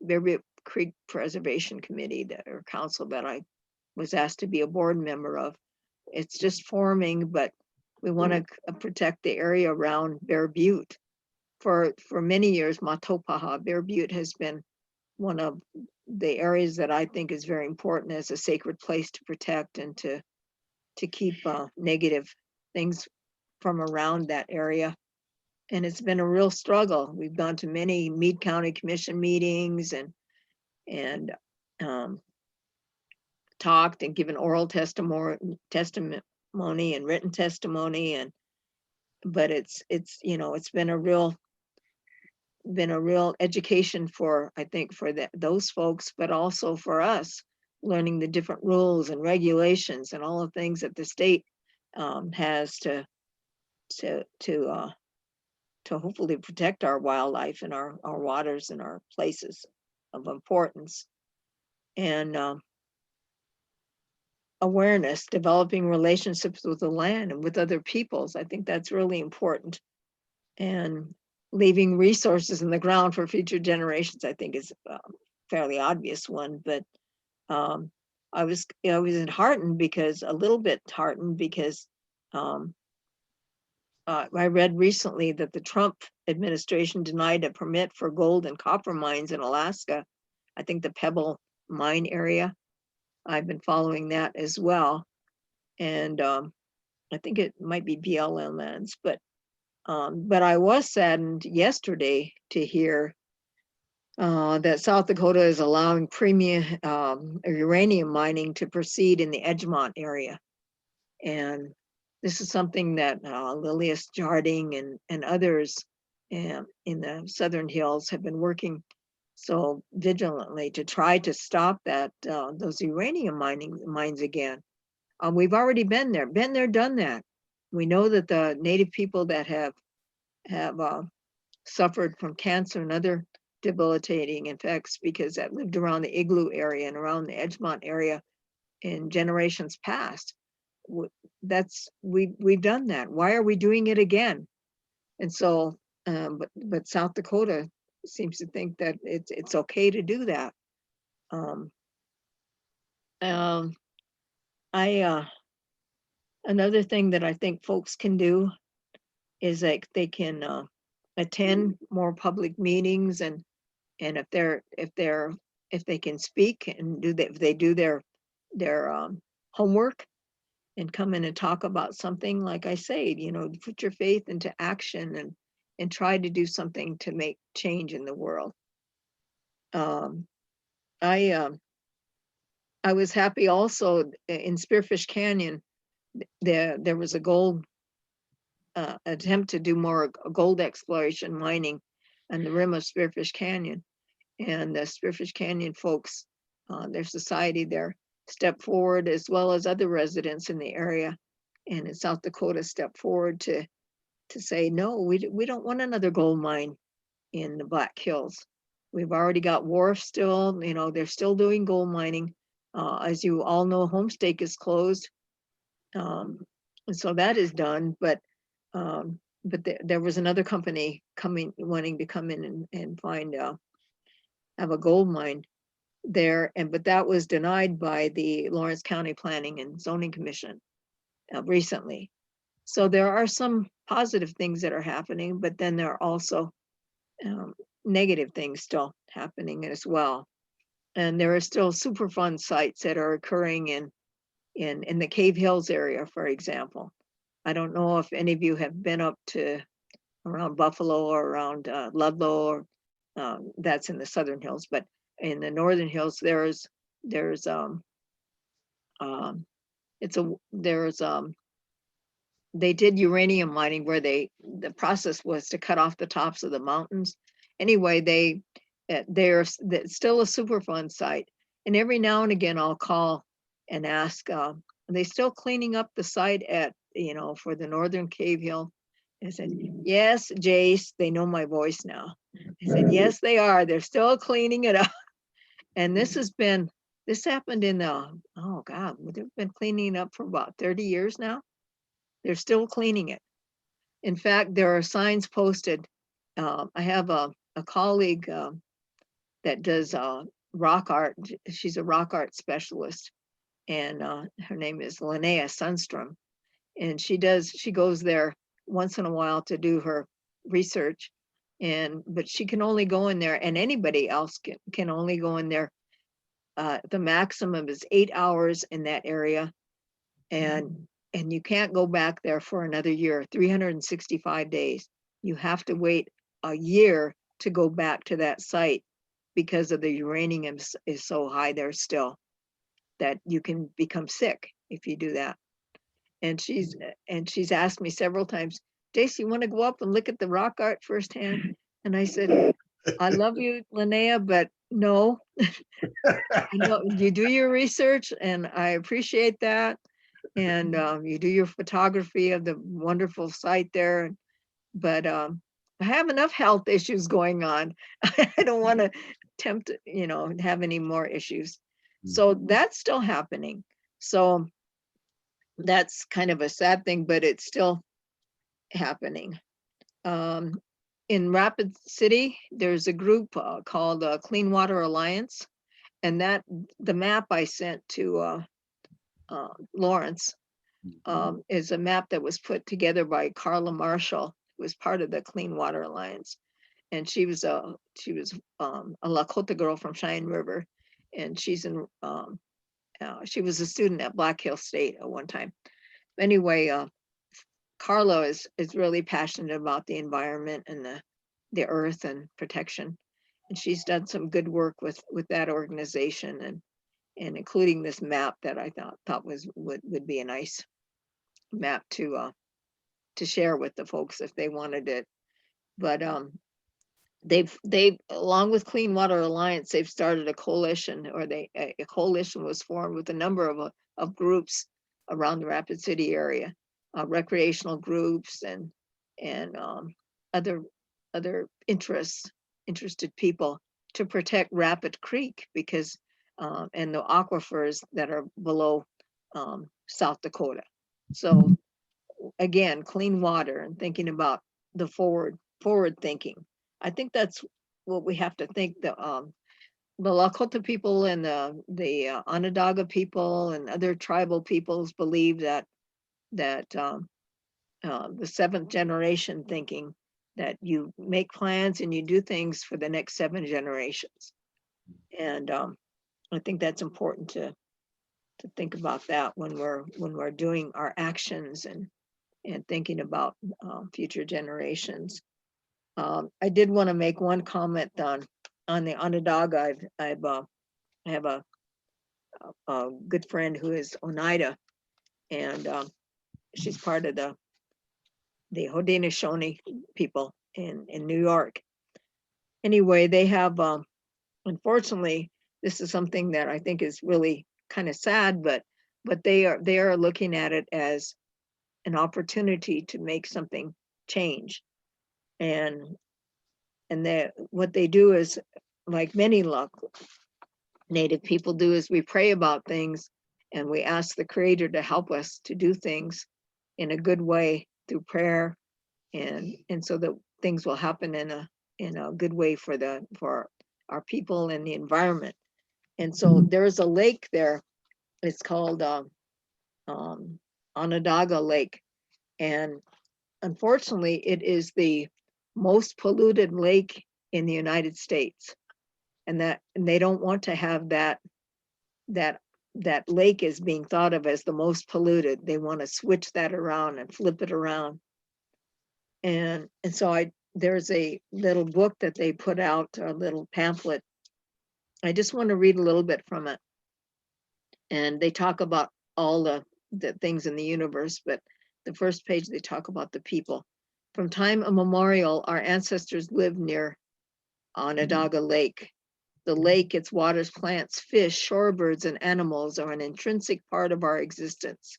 Preservation Committee, or council, that I was asked to be a board member of. It's just forming, but we want to protect the area around Bear Butte. For many years, Matopaha, Bear Butte, has been one of the areas that I think is very important as a sacred place to protect and to keep negative things from around that area. And it's been a real struggle. We've gone to many Meade County Commission meetings and talked and given oral testimony and written testimony, but it's been a real education for, I think, for those folks, but also for us, learning the different rules and regulations and all the things that the state has to hopefully protect our wildlife and our waters and our places of importance. And awareness, developing relationships with the land and with other peoples. I think that's really important. And leaving resources in the ground for future generations, I think, is a fairly obvious one. But I was heartened because I read recently that the Trump administration denied a permit for gold and copper mines in Alaska. I think the Pebble mine area. I've been following that as well. And I think it might be BLM lands, but I was saddened yesterday to hear that South Dakota is allowing premium uranium mining to proceed in the Edgemont area. And this is something that Lilias Jarding and others in the Southern Hills have been working so vigilantly to try to stop that those uranium mines again. We've already been there, done that. We know that the Native people that have suffered from cancer and other debilitating effects, because that lived around the Igloo area and around the Edgemont area in generations past. We've done that. Why are we doing it again? And so, but South Dakota seems to think that it's okay to do that. Another thing that I think folks can do is like they can attend more public meetings, and if they can speak and if they do their homework and come in and talk about something, like I say, put your faith into action and try to do something to make change in the world. I was happy also in Spearfish Canyon. There was a gold attempt to do more gold exploration mining on the rim of Spearfish Canyon, and the Spearfish Canyon folks, their society there, stepped forward, as well as other residents in the area and in South Dakota stepped forward to say, no, we don't want another gold mine in the Black Hills. We've already got Wharf still, they're still doing gold mining. As you all know, Homestake is closed. And so that is done, but there was another company wanting to come in and find have a gold mine. there, but that was denied by the Lawrence County Planning and Zoning Commission recently. So there are some positive things that are happening, but then there are also negative things still happening as well. And there are still Superfund sites that are occurring in the Cave Hills area, for example. I don't know if any of you have been up to around Buffalo or around Ludlow, or that's in the Southern Hills, but in the Northern Hills, there's they did uranium mining where the process was to cut off the tops of the mountains. Anyway, there's still a Superfund site. And every now and again, I'll call and ask, are they still cleaning up the site at, for the Northern Cave Hill? I said, yes, Jace, they know my voice now. I said, yes, they are. They're still cleaning it up. And this happened in oh God, they've been cleaning it up for about 30 years now. They're still cleaning it. In fact, there are signs posted. I have a colleague that does rock art. She's a rock art specialist, and her name is Linnea Sundstrom. And she goes there once in a while to do her research, but she can only go in there, and anybody else can only go in there. The maximum is 8 hours in that area, and you can't go back there for another year, 365 days. You have to wait a year to go back to that site because of the uranium is so high there still that you can become sick if you do that. And she's asked me several times, Jace, you want to go up and look at the rock art firsthand? And I said, I love you, Linnea, but no. You do your research, and I appreciate that. And you do your photography of the wonderful site there. But I have enough health issues going on. I don't want to have any more issues. So that's still happening. So that's kind of a sad thing, but it's still happening. In Rapid City, there's a group called Clean Water Alliance, and the map I sent to Lawrence is a map that was put together by Carla Marshall, who was part of the Clean Water Alliance, and she was a Lakota girl from Cheyenne River, and she was a student at Black Hill State at one time. Anyway, Carla is really passionate about the environment and the earth and protection, and she's done some good work with that organization, and including this map that I thought would be a nice map to share with the folks if they wanted it. But they've along with Clean Water Alliance, they've started a coalition, or a coalition was formed with a number of groups around the Rapid City area, recreational groups and other interested people to protect Rapid Creek because and the aquifers that are below South Dakota. So again, clean water and thinking about the forward thinking. I think that's what we have to think. The Lakota people and the Onondaga people and other tribal peoples believe that the seventh generation thinking, that you make plans and you do things for the next 7 generations. And I think that's important to think about that when we're doing our actions and thinking about future generations. I did want to make one comment on the Onondaga. I have a good friend who is Oneida, and she's part of the Haudenosaunee people in New York. Anyway, they have, unfortunately, this is something that I think is really kind of sad, but they are looking at it as an opportunity to make something change. And what they do is, like many Native people do, is we pray about things and we ask the Creator to help us to do things in a good way through prayer, and so that things will happen in a good way for our people and the environment. And so there's a lake there. It's called Onondaga Lake. And unfortunately, it is the most polluted lake in the United States. And they don't want to have that lake is being thought of as the most polluted. They want to switch that around and flip it around. And so there's a little book that they put out, a little pamphlet. I just want to read a little bit from it. And they talk about all the things in the universe, but the first page, they talk about the people. From time immemorial, our ancestors lived near Onondaga Lake. The lake, its waters, plants, fish, shorebirds, and animals are an intrinsic part of our existence.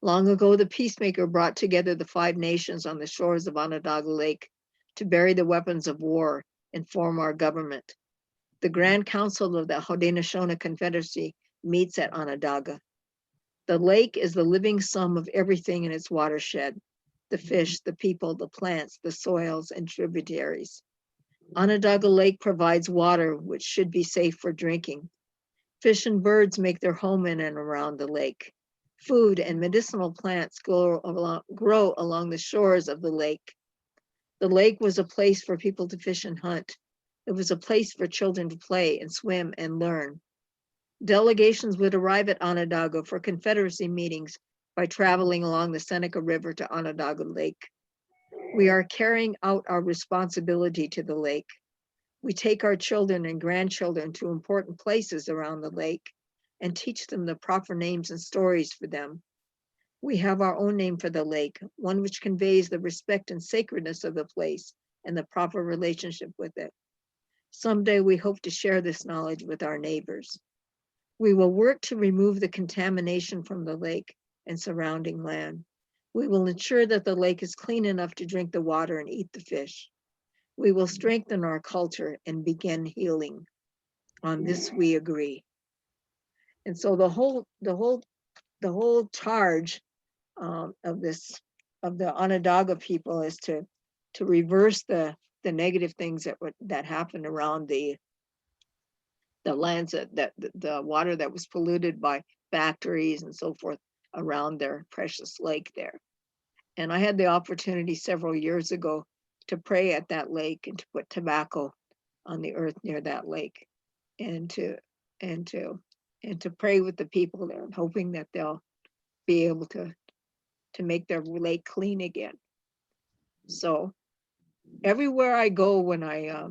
Long ago, the peacemaker brought together the 5 nations on the shores of Onondaga Lake to bury the weapons of war and form our government. The Grand Council of the Haudenosaunee Confederacy meets at Onondaga. The lake is the living sum of everything in its watershed: the fish, the people, the plants, the soils, and tributaries. Onondaga Lake provides water which should be safe for drinking. Fish and birds make their home in and around the lake. Food and medicinal plants grow along the shores of the lake. The lake was a place for people to fish and hunt. It was a place for children to play and swim and learn. Delegations would arrive at Onondaga for Confederacy meetings by traveling along the Seneca River to Onondaga Lake. We are carrying out our responsibility to the lake. We take our children and grandchildren to important places around the lake and teach them the proper names and stories for them. We have our own name for the lake, one which conveys the respect and sacredness of the place and the proper relationship with it. Someday we hope to share this knowledge with our neighbors. We will work to remove the contamination from the lake and surrounding land. We will ensure that the lake is clean enough to drink the water and eat the fish. We will strengthen our culture and begin healing. On this we agree. And so the whole charge of the Onondaga people is to reverse the negative things that happened around the lands, that the water that was polluted by factories and so forth around their precious lake there. And I had the opportunity several years ago to pray at that lake and to put tobacco on the earth near that lake, and to pray with the people there, hoping that they'll be able to make their lake clean again. So everywhere I go, when I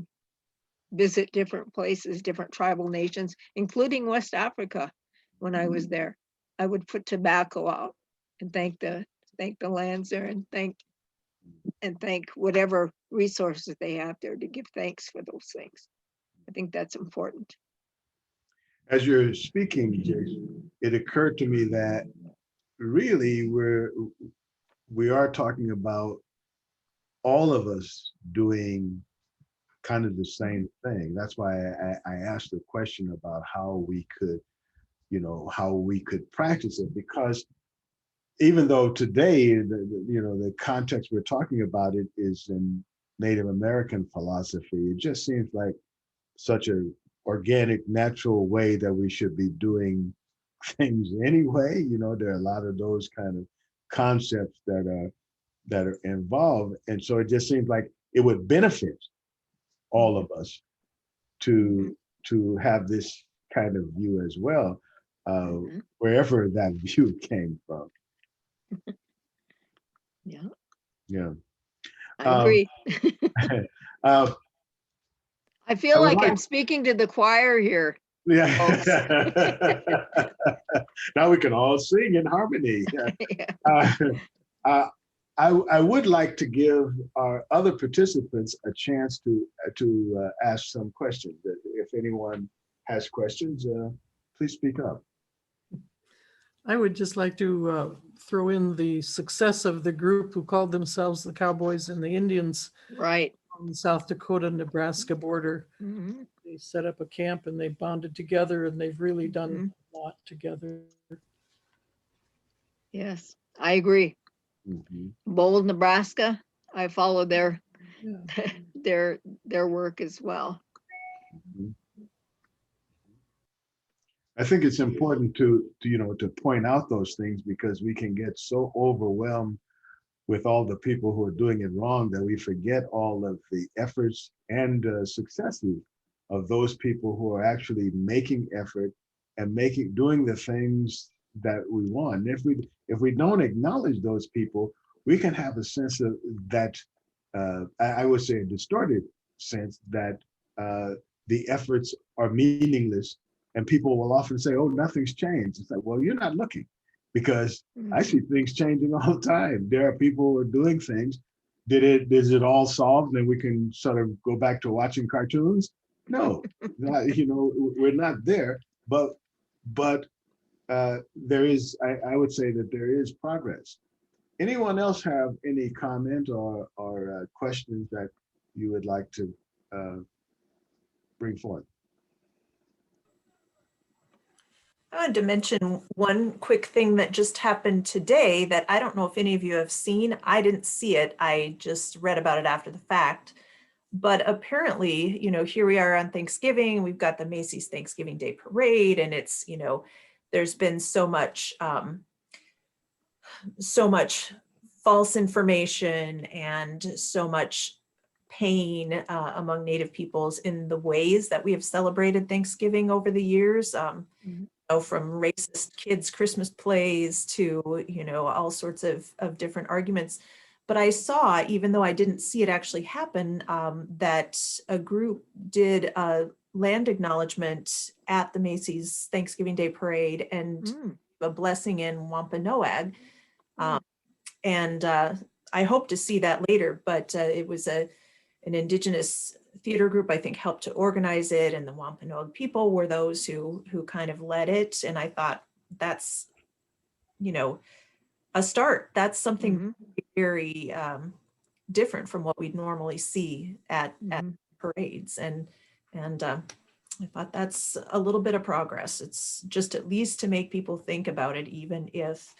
visit different places, different tribal nations, including West Africa, when I was there, I would put tobacco out and thank the lands there, and thank whatever resources they have there, to give thanks for those things. I think that's important. As you're speaking, Jace, it occurred to me that really we are talking about all of us doing kind of the same thing. That's why I asked the question about how we could practice it, because even though today, the context we're talking about it is in Native American philosophy, it just seems like such an organic, natural way that we should be doing things anyway. There are a lot of those kind of concepts that are involved. And so it just seems like it would benefit all of us to have this kind of view as well, wherever that view came from. Yeah. I agree. I feel like I'm speaking to the choir here. Yeah. Now we can all sing in harmony. Yeah. I would like to give our other participants a chance to ask some questions. If anyone has questions, please speak up. I would just like to throw in the success of the group who called themselves the Cowboys and the Indians. Right. On the South Dakota-Nebraska border. Mm-hmm. They set up a camp and they bonded together, and they've really done a lot together. Yes, I agree. Bold, Nebraska, I follow their work as well. I think it's important to point out those things because we can get so overwhelmed with all the people who are doing it wrong that we forget all of the efforts and successes of those people who are actually making effort and doing the things that we want. And if we don't acknowledge those people, we can have a sense of that, I would say a distorted sense that the efforts are meaningless, and people will often say, oh, nothing's changed. It's like, well, you're not looking, because I see things changing all the time. There are people who are doing things. Is it all solved and we can sort of go back to watching cartoons? No, we're not there, but there is, I would say that there is progress. Anyone else have any comment or questions that you would like to bring forth? I wanted to mention one quick thing that just happened today that I don't know if any of you have seen. I didn't see it. I just read about it after the fact. But apparently, here we are on Thanksgiving. We've got the Macy's Thanksgiving Day Parade, and it's, there's been so much false information and so much pain among Native peoples in the ways that we have celebrated Thanksgiving over the years. From racist kids' Christmas plays to, all sorts of different arguments. But I saw, even though I didn't see it actually happen, that a group did a land acknowledgement at the Macy's Thanksgiving Day Parade and a blessing in Wampanoag. And I hope to see that later, but it was an Indigenous theater group, I think, helped to organize it, and the Wampanoag people were those who kind of led it. And I thought that's, a start. That's something very different from what we'd normally see at parades. And I thought that's a little bit of progress. It's just at least to make people think about it, even if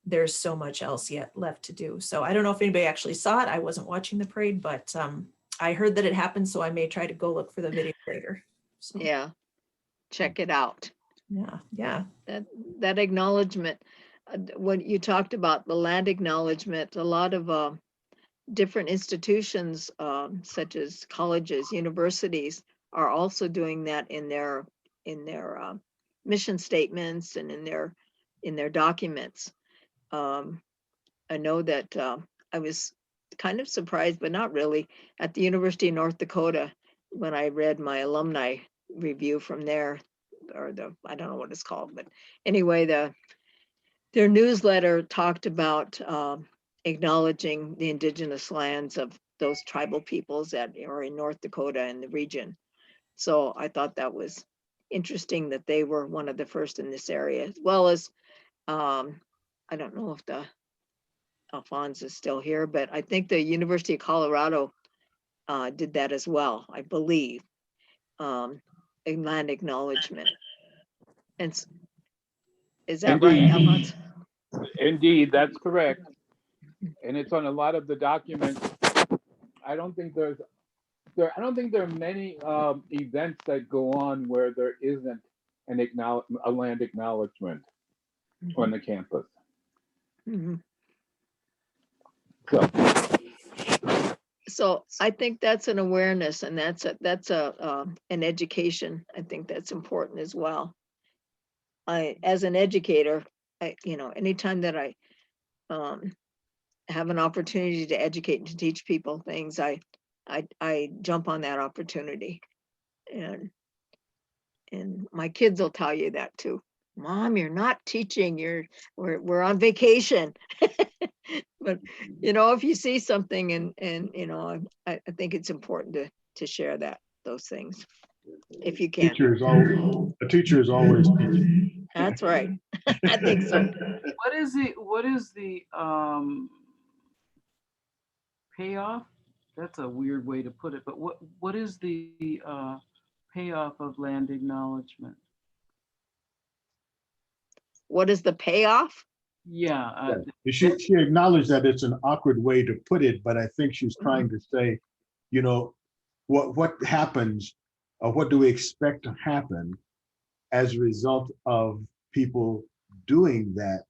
there's so much else yet left to do. So I don't know if anybody actually saw it. I wasn't watching the parade, but I heard that it happened, so I may try to go look for the video later. So, Yeah, check it out. Yeah. That acknowledgement, what you talked about, the land acknowledgement, a lot of different institutions, such as colleges, universities, are also doing that in their mission statements and in their documents. I know that I was kind of surprised, but not really, at the University of North Dakota when I read my alumni review from there, or I don't know what it's called, but anyway, their newsletter talked about acknowledging the indigenous lands of those tribal peoples that are in North Dakota and the region. So I thought that was interesting that they were one of the first in this area, as well as I don't know if the Alphonse is still here, but I think the University of Colorado did that as well, I believe, a land acknowledgement. And is that right, Alphonse? Indeed, that's correct. And it's on a lot of the documents. I don't think there are many events that go on where there isn't a land acknowledgement on the campus. So I think that's an awareness, and that's an education. I think that's important as well. As an educator, anytime that I have an opportunity to educate and to teach people things, I jump on that opportunity, and my kids will tell you that too. Mom, you're not teaching. We're on vacation. But if you see something, and I think it's important to share those things if you can. A teacher is always teaching. That's right. I think so. What is the payoff? That's a weird way to put it, but what is the payoff of land acknowledgement? What is the payoff? Yeah. She acknowledged that it's an awkward way to put it, but I think she's trying to say, what happens, or what do we expect to happen as a result of people doing that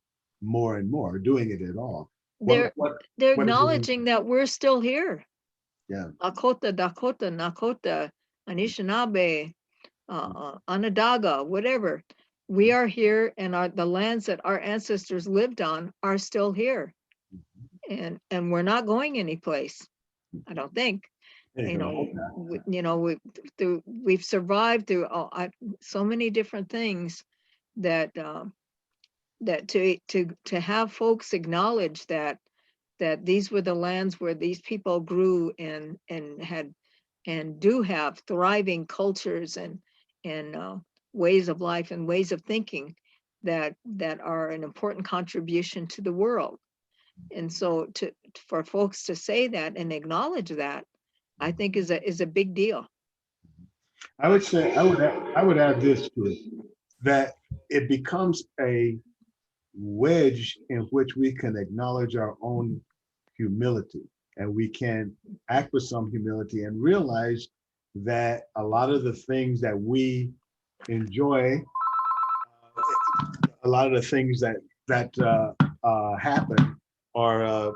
more and more, doing it at all. They're what is it? acknowledging that we're still here. Yeah. Lakota, Dakota, Nakota, Anishinaabe, Onondaga, whatever. We are here, and the lands that our ancestors lived on are still here. And we're not going anyplace, I don't think. We've survived through so many different things that to have folks acknowledge that these were the lands where these people grew and do have thriving cultures and ways of life and ways of thinking that are an important contribution to the world. And so for folks to say that and acknowledge that, I think is a big deal. I would say, I would add this to it, that it becomes a wedge in which we can acknowledge our own humility, and we can act with some humility and realize that a lot of the things that we enjoy, a lot of the things that happen are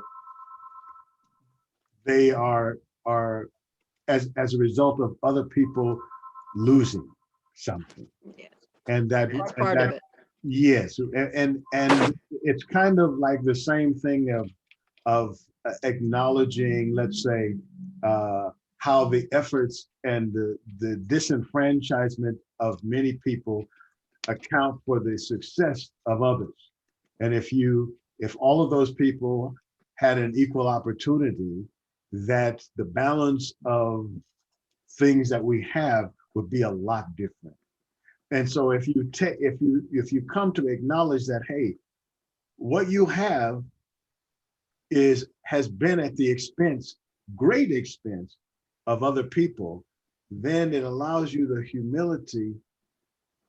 they are as a result of other people losing something. Yes. And that That's part of it. Yes, and it's kind of like the same thing of acknowledging, let's say, how the efforts and the disenfranchisement of many people account for the success of others. And if all of those people had an equal opportunity, that the balance of things that we have would be a lot different. And so if you come to acknowledge that, hey, what you have has been at the great expense of other people, then it allows you the humility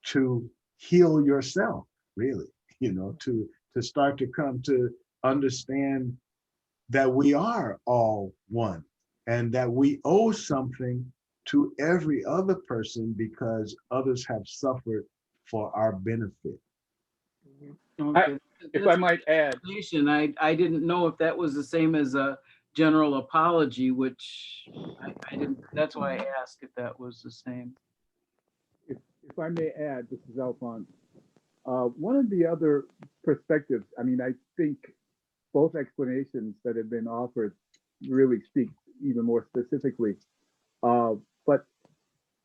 to heal yourself, really, to start to come to understand that we are all one and that we owe something to every other person because others have suffered for our benefit. Okay. If I might add, I didn't know if that was the same as a general apology, which I didn't, that's why I asked if that was the same. if I may add, this is Alphonse. One of the other perspectives, I mean, I think both explanations that have been offered really speak even more specifically. But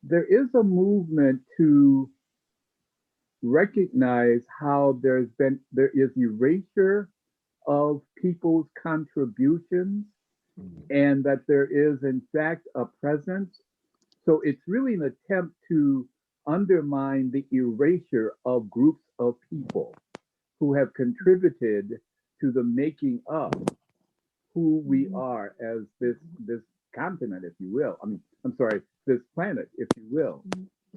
there is a movement to recognize how there is erasure of people's contributions, and that there is in fact a presence. So it's really an attempt to undermine the erasure of groups of people who have contributed to the making of who we are as this continent, if you will. I mean, I'm sorry, this planet, if you will.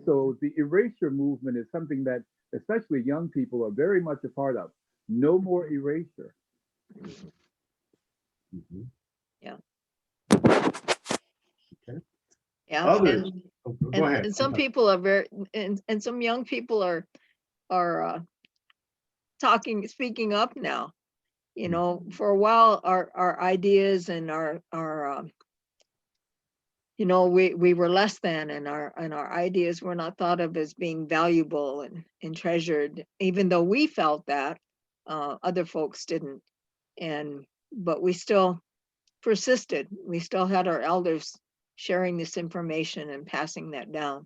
So the erasure movement is something that especially young people are very much a part of. No more erasure. Mm-hmm. Yeah. Okay. Yeah. Others. Go ahead. And some people are and some young people are speaking up now. For a while, our ideas and our we were less than, and our ideas were not thought of as being valuable and treasured, even though we felt that other folks didn't. But we still persisted. We still had our elders sharing this information and passing that down.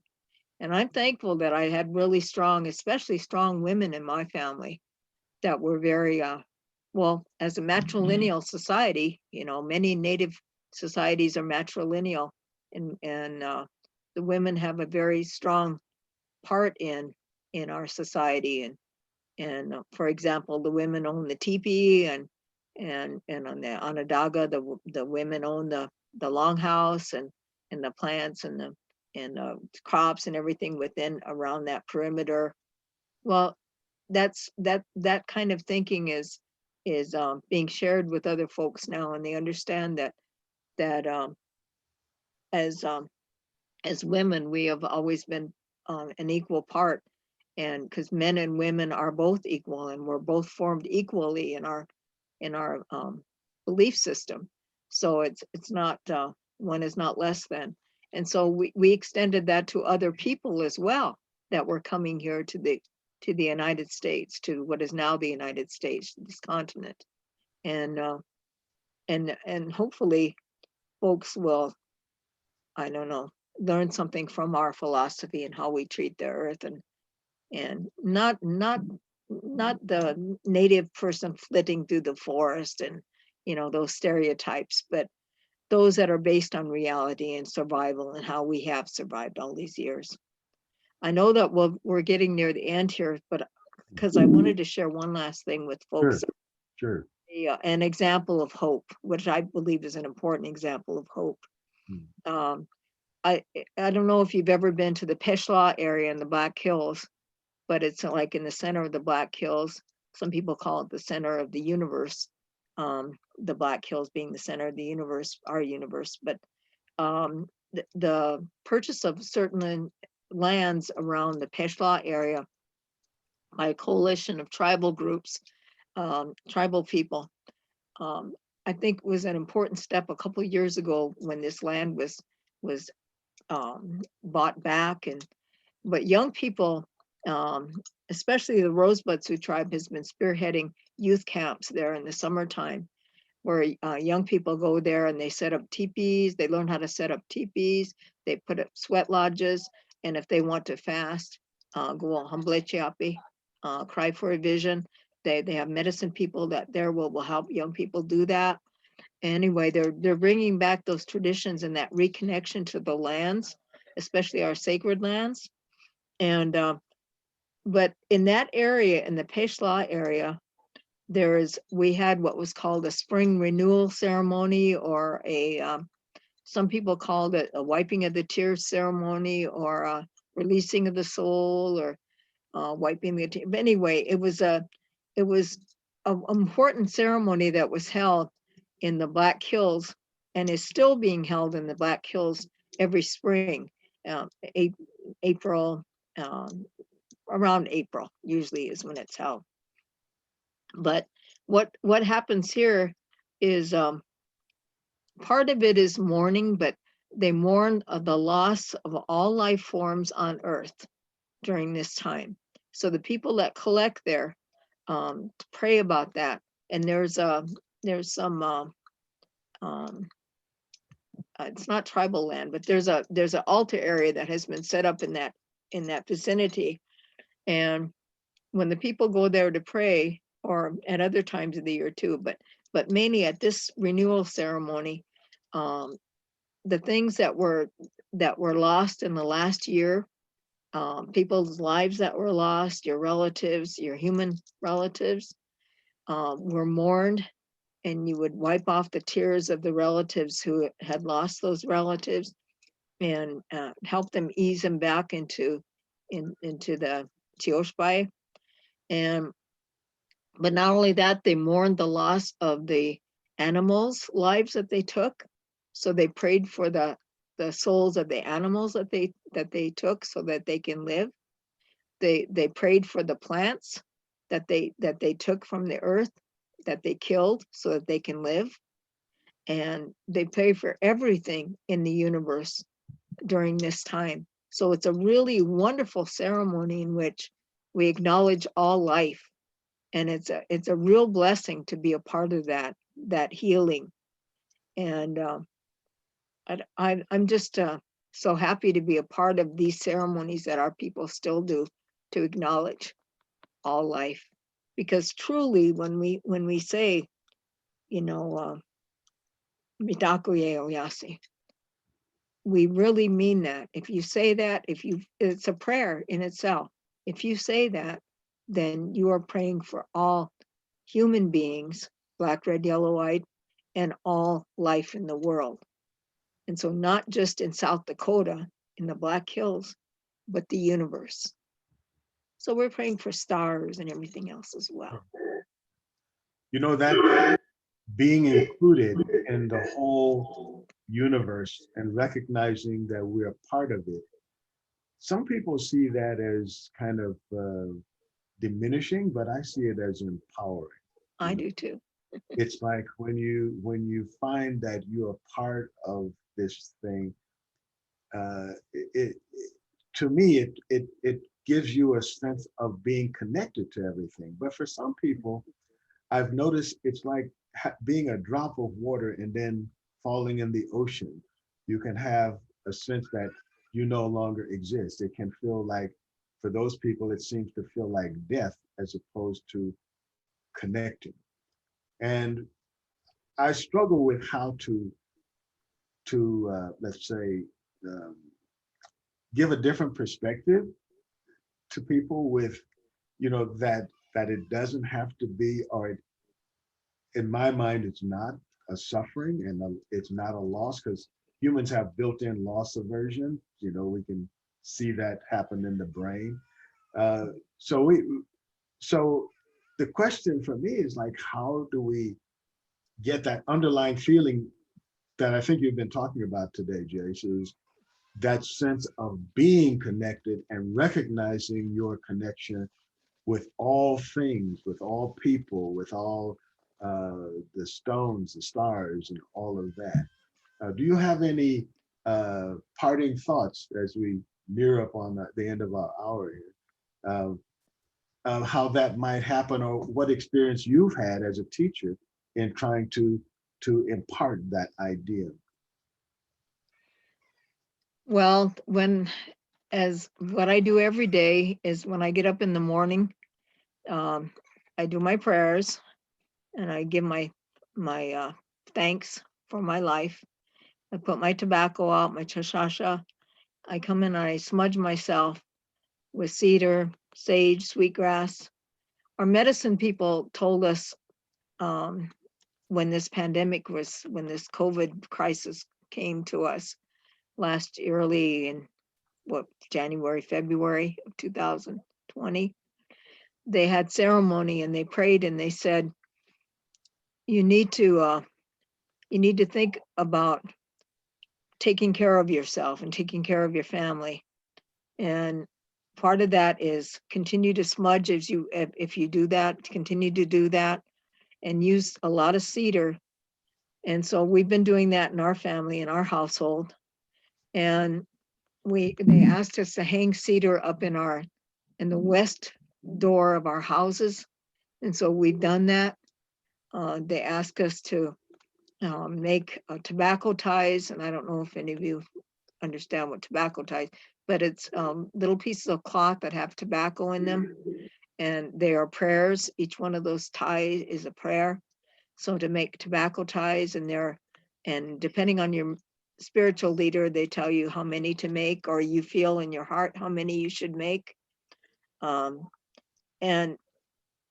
And I'm thankful that I had really strong, especially strong women in my family that were very, as a matrilineal society, many Native societies are matrilineal, and the women have a very strong part in our society. And for example, the women own the teepee, and on the Onondaga, the women own the longhouse and the plants and the crops and everything around that perimeter. Well, that kind of thinking is being shared with other folks now, and they understand that as women, we have always been an equal part. And because men and women are both equal, and we're both formed equally in our belief system. So it's not one is not less than. And so we extended that to other people as well that were coming here to the United States, to what is now the United States, this continent. And hopefully folks will, I don't know, learn something from our philosophy and how we treat the earth, and not the native person flitting through the forest and, you know, those stereotypes, but those that are based on reality and survival and how we have survived all these years. I know that we're getting near the end here, but because I wanted to share one last thing with folks. Sure. An example of hope, which I believe is an important example of hope. I don't know if you've ever been to the Peshawar area in the Black Hills, but it's like in the center of the Black Hills. Some people call it the center of the universe. The Black Hills being the center of the universe, our universe. But the purchase of certain lands around the Peshawar area by a coalition of tribal groups, tribal people, I think was an important step a couple of years ago when this land was bought back. But young people, especially the Rosebudsu tribe, has been spearheading youth camps there in the summertime, where young people go there and they set up teepees. They learn how to set up teepees. They put up sweat lodges, and if they want to fast, go on Hamblechiapi, cry for a vision. They have medicine people that there will help young people do that. Anyway, they're bringing back those traditions and that reconnection to the lands, especially our sacred lands. And but in that area, in the Peshawar area, we had what was called a spring renewal ceremony, or some people called it a wiping of the tears ceremony, or a releasing of the soul, or wiping the tears. But anyway, it was an important ceremony that was held in the Black Hills and is still being held in the Black Hills every spring, April, around April usually is when it's held. But what happens here is part of it is mourning, but they mourn the loss of all life forms on Earth during this time. So the people that collect there pray about that, and there's some it's not tribal land, but there's an altar area that has been set up in that vicinity, and when the people go there to pray, or at other times of the year too, but mainly at this renewal ceremony, the things that were lost in the last year, people's lives that were lost, your relatives, your human relatives, were mourned, and you would wipe off the tears of the relatives who had lost those relatives, and help them ease them back into the Tioshbai. But not only that, they mourned the loss of the animals' lives that they took. So they prayed for the souls of the animals that they took so that they can live. They prayed for the plants that they took from the earth, that they killed so that they can live. And they pray for everything in the universe during this time. So it's a really wonderful ceremony in which we acknowledge all life. And it's a real blessing to be a part of that healing. And I'm just so happy to be a part of these ceremonies that our people still do to acknowledge all life. Because truly, when we say, Mitakuye Oyasi, we really mean that. If you say that, it's a prayer in itself. If you say that, then you are praying for all human beings, black, red, yellow, white, and all life in the world. And so not just in South Dakota, in the Black Hills, but the universe. So we're praying for stars and everything else as well. That being included in the whole universe and recognizing that we're a part of it some people see that as kind of diminishing, but I see it as empowering. I do too. It's like when you find that you're a part of this thing, it to me it gives you a sense of being connected to everything. But for some people, I've noticed it's like being a drop of water and then falling in the ocean. You can have a sense that you no longer exist. It can feel like, for those people, it seems to feel like death as opposed to connecting. And I struggle with how to let's say, um, give a different perspective to people with, that it doesn't have to be, or in my mind, it's not a suffering and it's not a loss, because humans have built-in loss aversion. We can see that happen in the brain. Uh, so so the question for me is like, how do we get that underlying feeling that I think you've been talking about today, Jace, is that sense of being connected and recognizing your connection with all things, with all people, with all the stones, the stars, and all of that. Do you have any parting thoughts as we near up on the end of our hour here, of how that might happen, or what experience you've had as a teacher in trying to impart that idea? Well, as what I do every day is when I get up in the morning, I do my prayers and I give my thanks for my life. I put my tobacco out, my chashasha. I come in and I smudge myself with cedar, sage, sweetgrass. Our medicine people told us, when this COVID crisis came to us early in January, February of 2020, they had ceremony and they prayed and they said, you need to think about taking care of yourself and taking care of your family. And part of that is continue to smudge if you do that, continue to do that, and use a lot of cedar. And so we've been doing that in our family, in our household. And they asked us to hang cedar up in the west door of our houses. And so we've done that. They asked us to make tobacco ties. And I don't know if any of you understand what tobacco ties, but it's little pieces of cloth that have tobacco in them. And they are prayers. Each one of those ties is a prayer. So to make tobacco ties, and depending on your spiritual leader, they tell you how many to make, or you feel in your heart how many you should make. And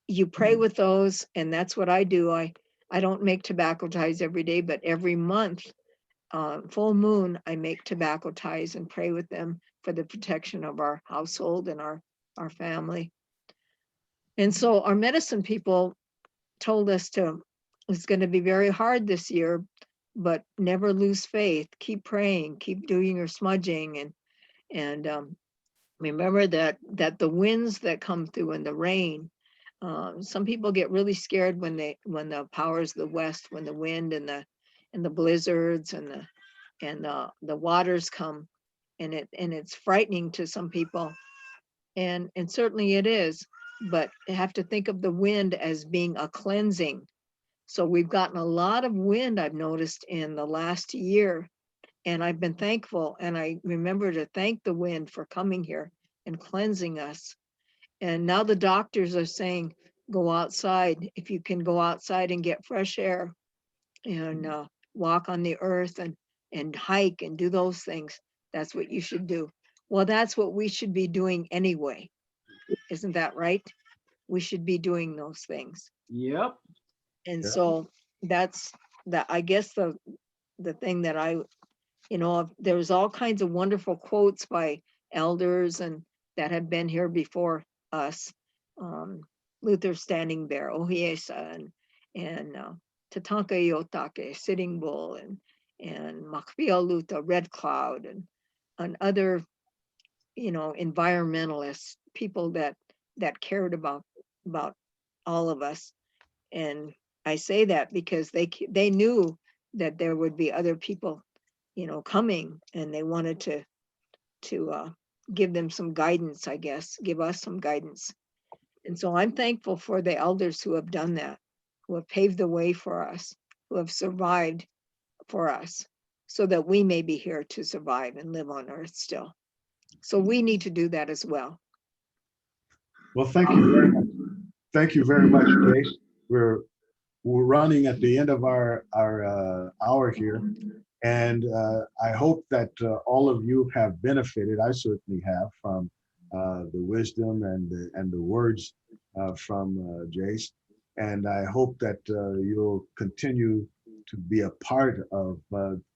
you pray with those, and that's what I do. I don't make tobacco ties every day, but every month, full moon, I make tobacco ties and pray with them for the protection of our household and our family. And so our medicine people told us it's going to be very hard this year, but never lose faith. Keep praying, keep doing your smudging, and remember that the winds that come through and the rain. Some people get really scared when the powers of the west, when the wind and the blizzards and the waters come, and it's frightening to some people, and certainly it is. But you have to think of the wind as being a cleansing. So we've gotten a lot of wind, I've noticed, in the last year, and I've been thankful. And I remember to thank the wind for coming here and cleansing us. And now the doctors are saying, go outside. If you can go outside and get fresh air and walk on the earth and hike and do those things, that's what you should do. Well, that's what we should be doing anyway. Isn't that right? We should be doing those things. Yep. And Yeah. so that's I guess the thing that there's all kinds of wonderful quotes by elders and that have been here before us. Luther Standing Bear, Ohiesa, and Tatanka Iotake, Sitting Bull, and Makpia Luta, Red Cloud, and other environmentalists, people that cared about all of us. And I say that because they knew that there would be other people, coming, and they wanted to give them some guidance, I guess, give us some guidance. And so I'm thankful for the elders who have done that, who have paved the way for us, who have survived for us, so that we may be here to survive and live on earth still. So we need to do that as well. Well, thank you very much. Thank you very much, Jace. We're running at the end of our hour here. And I hope that all of you have benefited. I certainly have, from the wisdom and the words from Jace. And I hope that you'll continue to be a part of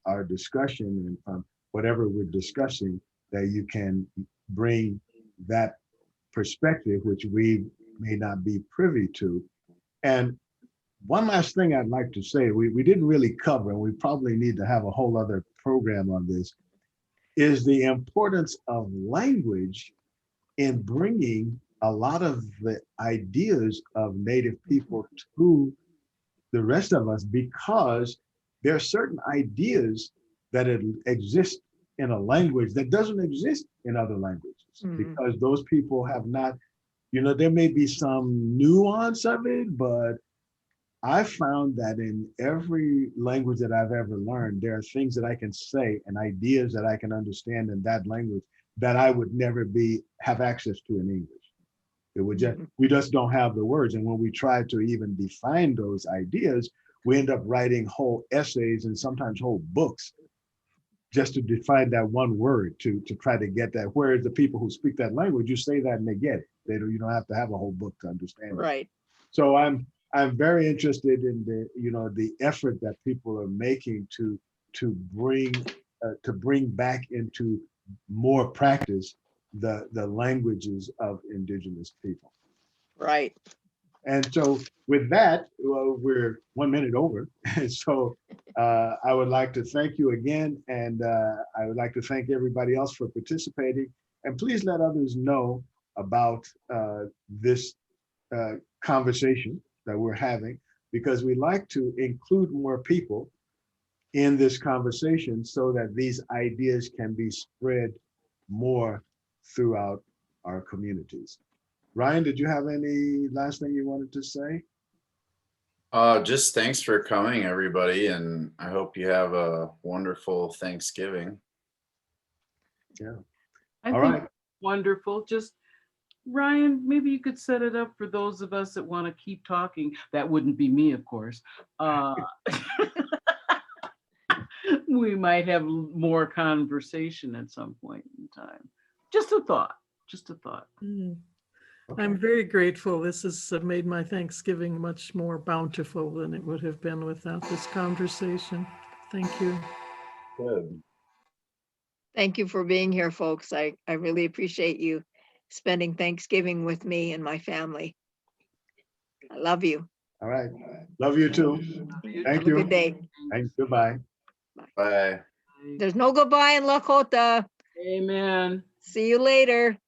our discussion, and from whatever we're discussing, that you can bring that perspective, which we may not be privy to. And one last thing I'd like to say, we didn't really cover, and we probably need to have a whole other program on this, is the importance of language in bringing a lot of the ideas of Native people to the rest of us, because there are certain ideas that exist in a language that doesn't exist in other languages, because those people have not, there may be some nuance of it, but I found that in every language that I've ever learned, there are things that I can say and ideas that I can understand in that language that I would never have access to in English. It would just, we just don't have the words. And when we try to even define those ideas, we end up writing whole essays and sometimes whole books just to define that one word, to try to get that. Whereas the people who speak that language, you say that and they get it. You don't have to have a whole book to understand it. Right. So I'm very interested in the effort that people are making to bring back into more practice the languages of Indigenous people. Right. And so with that, we're 1 minute over. So I would like to thank you again. And I would like to thank everybody else for participating. And please let others know about this conversation that we're having, because we like to include more people in this conversation so that these ideas can be spread more throughout our communities. Ryan, did you have any last thing you wanted to say? Just thanks for coming, everybody, and I hope you have a wonderful Thanksgiving. Yeah. I All think right. wonderful. Just Ryan, maybe you could set it up for those of us that want to keep talking. That wouldn't be me, of course. We might have more conversation at some point in time. Just a thought. Just a thought. Okay. I'm very grateful. This has made my Thanksgiving much more bountiful than it would have been without this conversation. Thank you. Good. Thank you for being here, folks. I really appreciate you spending Thanksgiving with me and my family. I love you. All right. Love you too. Thank Have a you. good day. Thanks. Goodbye. Bye. There's no goodbye in Lakota. Amen. See you later.